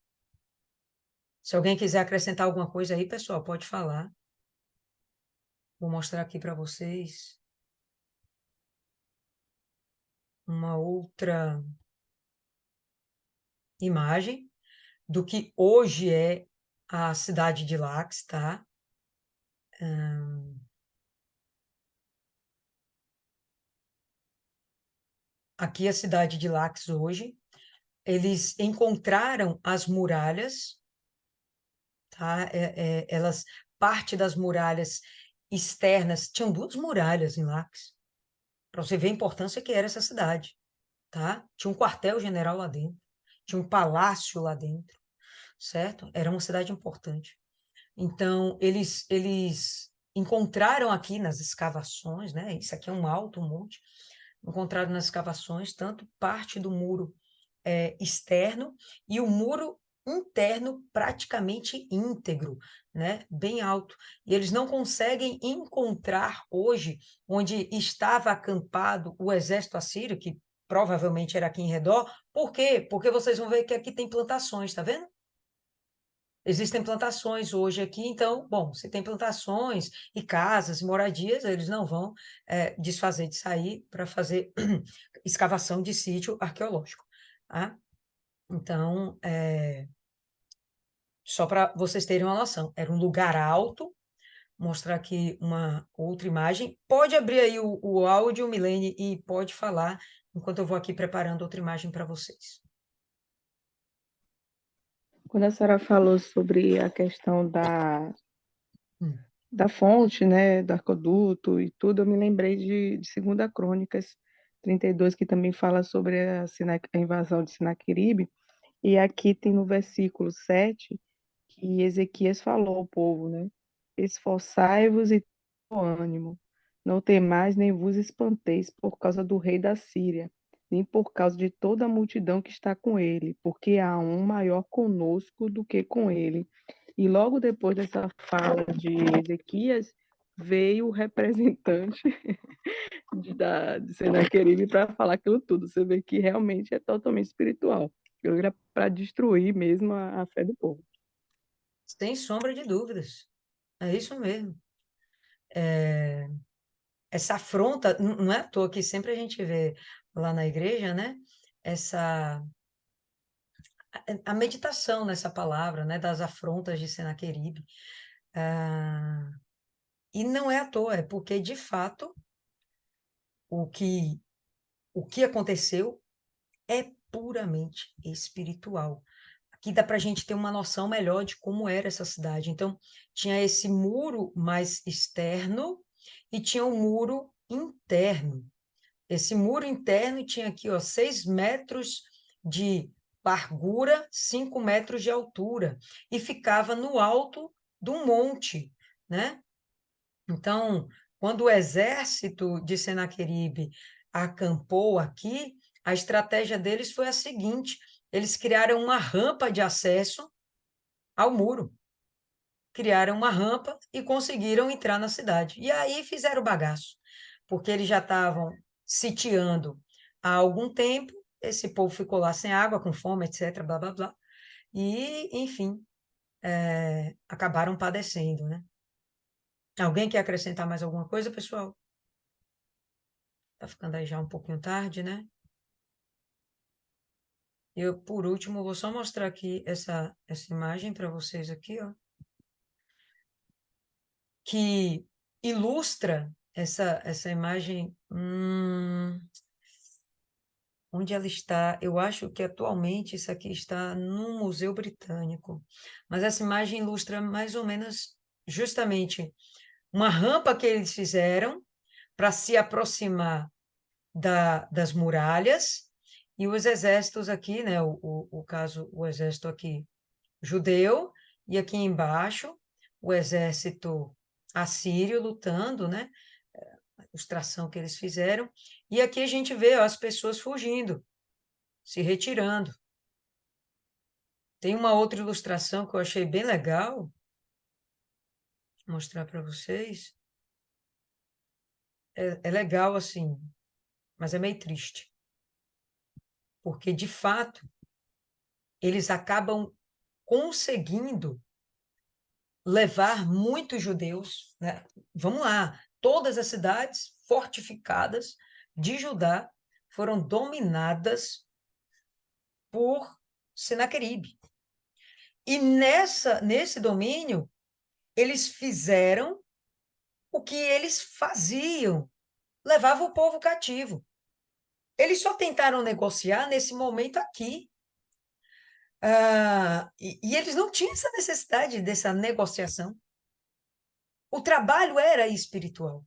Se alguém quiser acrescentar alguma coisa aí, pessoal, pode falar. Vou mostrar aqui para vocês uma outra imagem do que hoje é a cidade de Lax, tá? Aqui a cidade de Lax hoje, eles encontraram as muralhas, tá? Elas, parte das muralhas externas, tinham duas muralhas em Lax, para você ver a importância que era essa cidade, tá? Tinha um quartel-general lá dentro, tinha um palácio lá dentro, certo? Era uma cidade importante. Então, eles encontraram aqui nas escavações, né? Isso aqui é um alto monte, encontraram nas escavações tanto parte do muro externo e o muro interno praticamente íntegro, né? Bem alto. E eles não conseguem encontrar hoje onde estava acampado o exército assírio, que provavelmente era aqui em redor. Por quê? Porque vocês vão ver que aqui tem plantações, tá vendo? Existem plantações hoje aqui, então, bom, se tem plantações e casas, moradias, eles não vão desfazer de sair para fazer escavação de sítio arqueológico, tá? Então, só para vocês terem uma noção, era um lugar alto. Mostrar aqui uma outra imagem. Pode abrir aí o áudio, Milene, e pode falar, enquanto eu vou aqui preparando outra imagem para vocês. Quando a senhora falou sobre a questão da fonte, né, do aqueduto e tudo, eu me lembrei de 2 Crônicas 32, que também fala sobre a invasão de Sinaqueribe, e aqui tem no versículo 7 que Ezequias falou ao povo, né? Esforçai-vos e tenham ânimo, não temais nem vos espanteis por causa do rei da Síria, nem por causa de toda a multidão que está com ele, porque há um maior conosco do que com ele. E logo depois dessa fala de Ezequias, veio o representante de Senaqueribe para falar aquilo tudo. Você vê que realmente é totalmente espiritual. Eu era para destruir mesmo a fé do povo. Sem sombra de dúvidas. É isso mesmo. Essa afronta, não é à toa que sempre a gente vê lá na igreja, né? Essa a meditação nessa palavra, né? Das afrontas de Senaqueribe. Ah, e não é à toa, é porque de fato o que o que aconteceu é puramente espiritual. Aqui dá para a gente ter uma noção melhor de como era essa cidade. Então, tinha esse muro mais externo e tinha um muro interno. Esse muro interno tinha aqui, ó, 6 metros de largura, 5 metros de altura, e ficava no alto de um monte, né? Então, quando o exército de Senaqueribe acampou aqui, a estratégia deles foi a seguinte: eles criaram uma rampa de acesso ao muro, criaram uma rampa e conseguiram entrar na cidade. E aí fizeram o bagaço, porque eles já estavam sitiando há algum tempo, esse povo ficou lá sem água, com fome, etc., blá, blá, blá, e, enfim, acabaram padecendo, né? Alguém quer acrescentar mais alguma coisa, pessoal? Tá ficando aí já um pouquinho tarde, né? Eu, por último, vou só mostrar aqui essa imagem para vocês aqui, ó, que ilustra essa imagem. Onde ela está? Eu acho que atualmente isso aqui está no Museu Britânico, mas essa imagem ilustra mais ou menos justamente uma rampa que eles fizeram para se aproximar das muralhas e os exércitos aqui, né? O caso, o exército aqui judeu, e aqui embaixo o exército assírio lutando, né? A ilustração que eles fizeram. E aqui a gente vê ó, as pessoas fugindo, se retirando. Tem uma outra ilustração que eu achei bem legal, vou mostrar para vocês. É legal assim, mas é meio triste, porque de fato eles acabam conseguindo levar muitos judeus, né? Vamos lá, todas as cidades fortificadas de Judá foram dominadas por Senaqueribe. E nesse domínio, eles fizeram o que eles faziam, levavam o povo cativo. Eles só tentaram negociar nesse momento aqui. E eles não tinham essa necessidade dessa negociação. O trabalho era espiritual.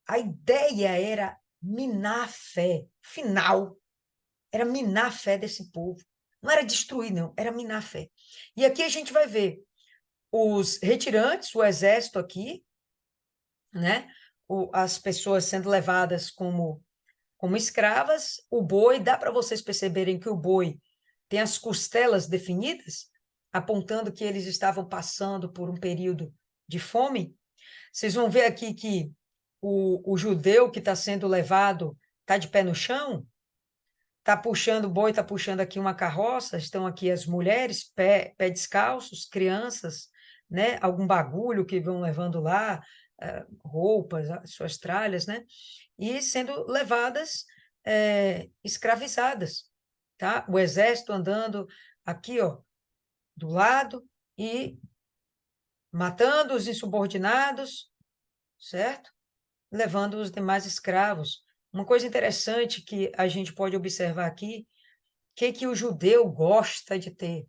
A ideia era minar a fé. Final. Era minar a fé desse povo. Não era destruir, não. Era minar a fé. E aqui a gente vai ver os retirantes, o exército aqui, né? As pessoas sendo levadas como escravas. O boi, dá para vocês perceberem que o boi tem as costelas definidas, apontando que eles estavam passando por um período de fome. Vocês vão ver aqui que o judeu que está sendo levado está de pé no chão, está puxando o boi, está puxando aqui uma carroça, estão aqui as mulheres, pé descalços, crianças, né? Algum bagulho que vão levando lá, roupas, suas tralhas, né? E sendo levadas, escravizadas, tá? O exército andando aqui, ó, do lado e matando os insubordinados, certo? Levando os demais escravos. Uma coisa interessante que a gente pode observar aqui, que o judeu gosta de ter?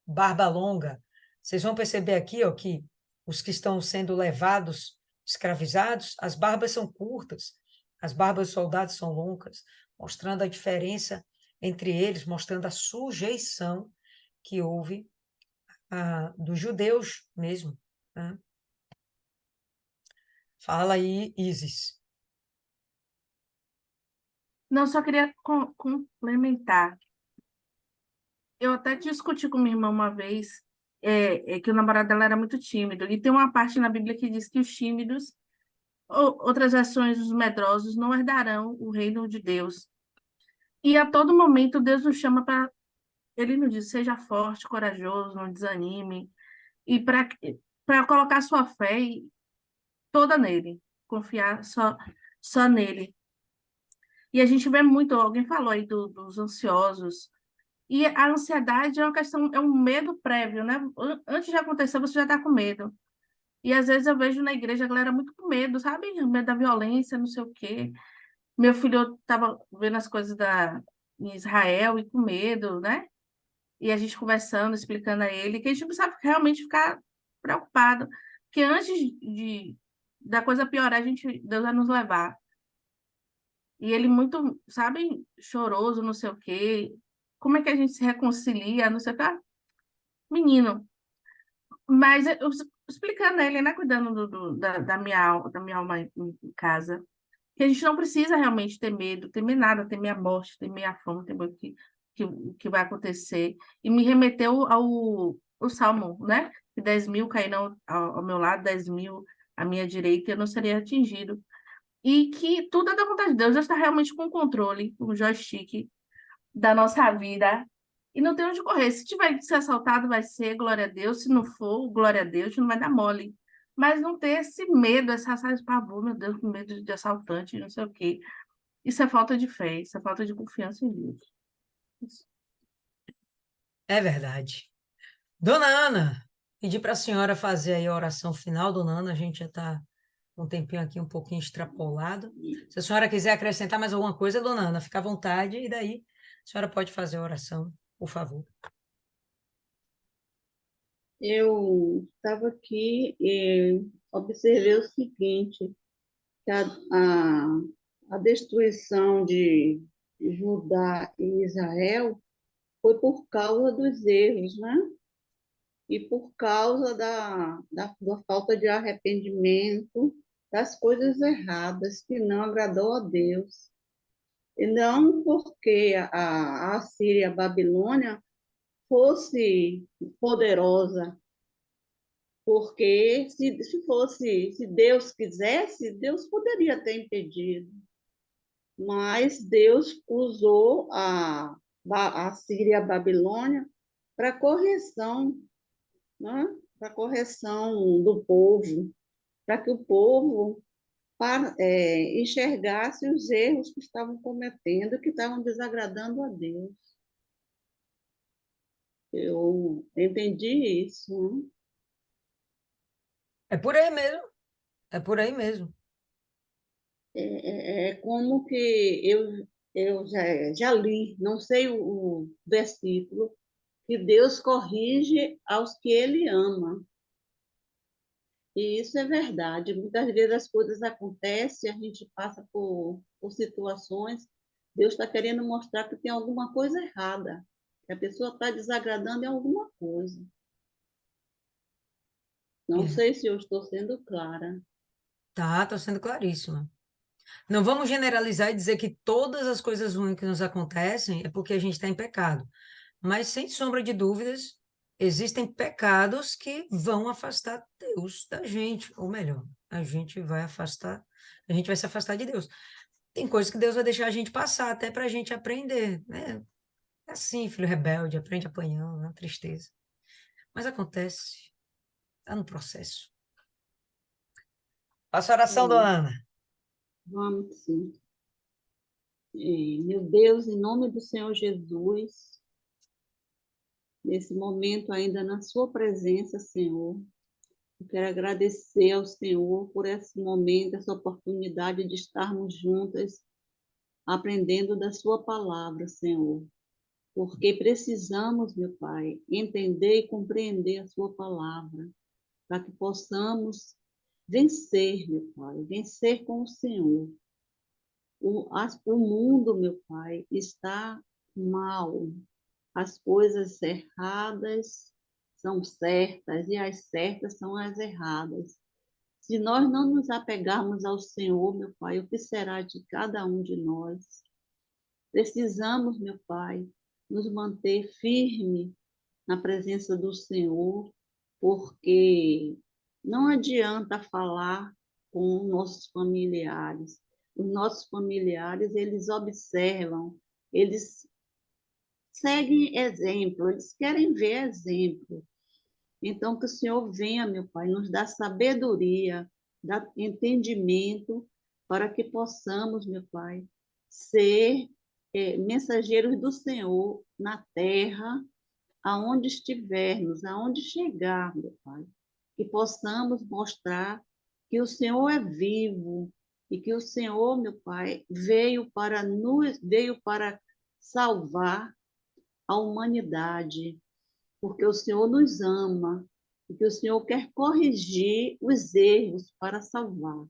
Barba longa. Vocês vão perceber aqui, ó, que os que estão sendo levados, escravizados, as barbas são curtas, as barbas dos soldados são longas, mostrando a diferença entre eles, mostrando a sujeição que houve dos judeus mesmo, né? Fala aí, Isis. Não, só queria complementar. Eu até discuti com minha irmã uma vez que o namorado dela era muito tímido. E tem uma parte na Bíblia que diz que os tímidos, ou outras versões, os medrosos, não herdarão o reino de Deus. E a todo momento Deus nos chama para... Ele nos diz, seja forte, corajoso, não desanime. E para colocar sua fé toda nele. Confiar só nele. E a gente vê muito, alguém falou aí dos ansiosos. E a ansiedade é uma questão, é um medo prévio, né? Antes de acontecer, você já está com medo. E às vezes eu vejo na igreja a galera muito com medo, sabe? Medo da violência, não sei o quê. Meu filho estava vendo as coisas em Israel e com medo, né? E a gente conversando, explicando a ele que a gente precisa realmente ficar preocupado. Porque antes da coisa piorar, Deus vai nos levar. E ele muito, sabe, choroso, não sei o quê. Como é que a gente se reconcilia, não sei o quê. Ah, menino, mas eu explicando a ele, né, cuidando da minha alma em casa, que a gente não precisa realmente ter medo, temer nada, temer a morte, temer a fome, temer o que vai acontecer. E me remeteu ao Salmo, né? Que 10.000 cairão ao meu lado, 10.000 à minha direita, e eu não serei atingido. E que tudo é da vontade de Deus, Deus está realmente com o controle, com o joystick da nossa vida. E não tem onde correr. Se tiver que ser assaltado, vai ser, glória a Deus. Se não for, glória a Deus, não vai dar mole. Mas não ter esse medo, esse pavor, meu Deus, com medo de assaltante, não sei o quê. Isso é falta de fé, isso é falta de confiança em Deus. Isso. É verdade. Dona Ana, pedi para a senhora fazer aí a oração final, dona Ana, a gente já está um tempinho aqui um pouquinho extrapolado. Se a senhora quiser acrescentar mais alguma coisa, dona Ana, fica à vontade, e daí a senhora pode fazer a oração, por favor. Eu estava aqui e observei o seguinte, que a destruição de Judá e Israel foi por causa dos erros, né? E por causa da falta de arrependimento das coisas erradas que não agradou a Deus. E não porque a Assíria e a Babilônia fosse poderosa, porque se Deus quisesse, Deus poderia ter impedido. Mas Deus usou a Síria e a Babilônia para correção, né? Para correção do povo, para que o povo enxergasse os erros que estavam cometendo, que estavam desagradando a Deus. Eu entendi isso, né? É por aí mesmo, é por aí mesmo. É como que eu já li, não sei o versículo, que Deus corrige aos que Ele ama. E isso é verdade. Muitas vezes as coisas acontecem, a gente passa por situações, Deus está querendo mostrar que tem alguma coisa errada, que a pessoa está desagradando em alguma coisa. Não sei se eu estou sendo clara. Tá, tô sendo claríssima. Não vamos generalizar e dizer que todas as coisas ruins que nos acontecem é porque a gente está em pecado. Mas, sem sombra de dúvidas, existem pecados que vão afastar Deus da gente. Ou melhor, a gente vai se afastar de Deus. Tem coisas que Deus vai deixar a gente passar até para a gente aprender, né? É assim, filho rebelde, aprende apanhando, na tristeza. Mas acontece, está no processo. Faça a oração, É, dona Ana. vamos sim. Meu Deus, em nome do Senhor Jesus, nesse momento ainda na sua presença, Senhor, eu quero agradecer ao Senhor por esse momento, essa oportunidade de estarmos juntas, aprendendo da sua palavra, Senhor, porque precisamos, meu Pai, entender e compreender a sua palavra. para que possamos vencer, meu Pai, vencer com o Senhor. O mundo, meu Pai, está mal. As coisas erradas são certas e as certas são as erradas. Se nós não nos apegarmos ao Senhor, meu Pai, o que será de cada um de nós? Precisamos, meu Pai, nos manter firme na presença do Senhor, porque não adianta falar com nossos familiares. Os nossos familiares, eles observam, eles seguem exemplo, eles querem ver exemplo. Então, que o Senhor venha, meu Pai, nos dar sabedoria, dar entendimento, para que possamos, meu Pai, ser mensageiros do Senhor na terra, aonde estivermos, aonde chegar, meu Pai. Que possamos mostrar que o Senhor é vivo e que o Senhor, meu Pai, veio para salvar a humanidade, porque o Senhor nos ama e que o Senhor quer corrigir os erros para salvar.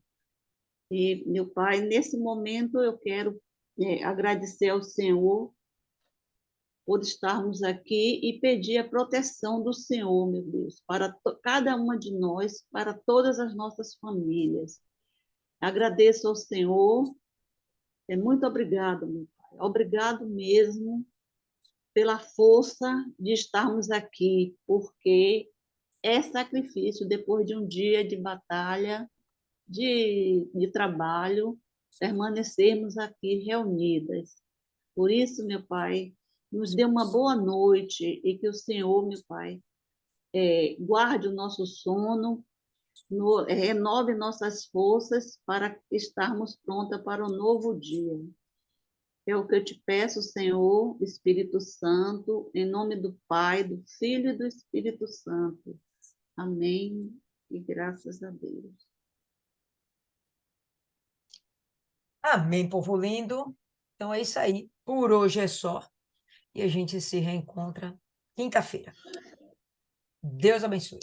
E, meu Pai, nesse momento eu quero agradecer ao Senhor por estarmos aqui e pedir a proteção do Senhor, meu Deus, para cada uma de nós, para todas as nossas famílias. Agradeço ao Senhor, muito obrigado, meu Pai, obrigado mesmo pela força de estarmos aqui, porque é sacrifício depois de um dia de batalha, de trabalho, permanecermos aqui reunidas. Por isso, meu Pai, nos dê uma boa noite e que o Senhor, meu Pai, guarde o nosso sono, renove nossas forças para estarmos prontas para o novo dia. É o que eu te peço, Senhor, Espírito Santo, em nome do Pai, do Filho e do Espírito Santo. Amém e graças a Deus. Amém, povo lindo. Então é isso aí. Por hoje é só. E a gente se reencontra quinta-feira. Deus abençoe.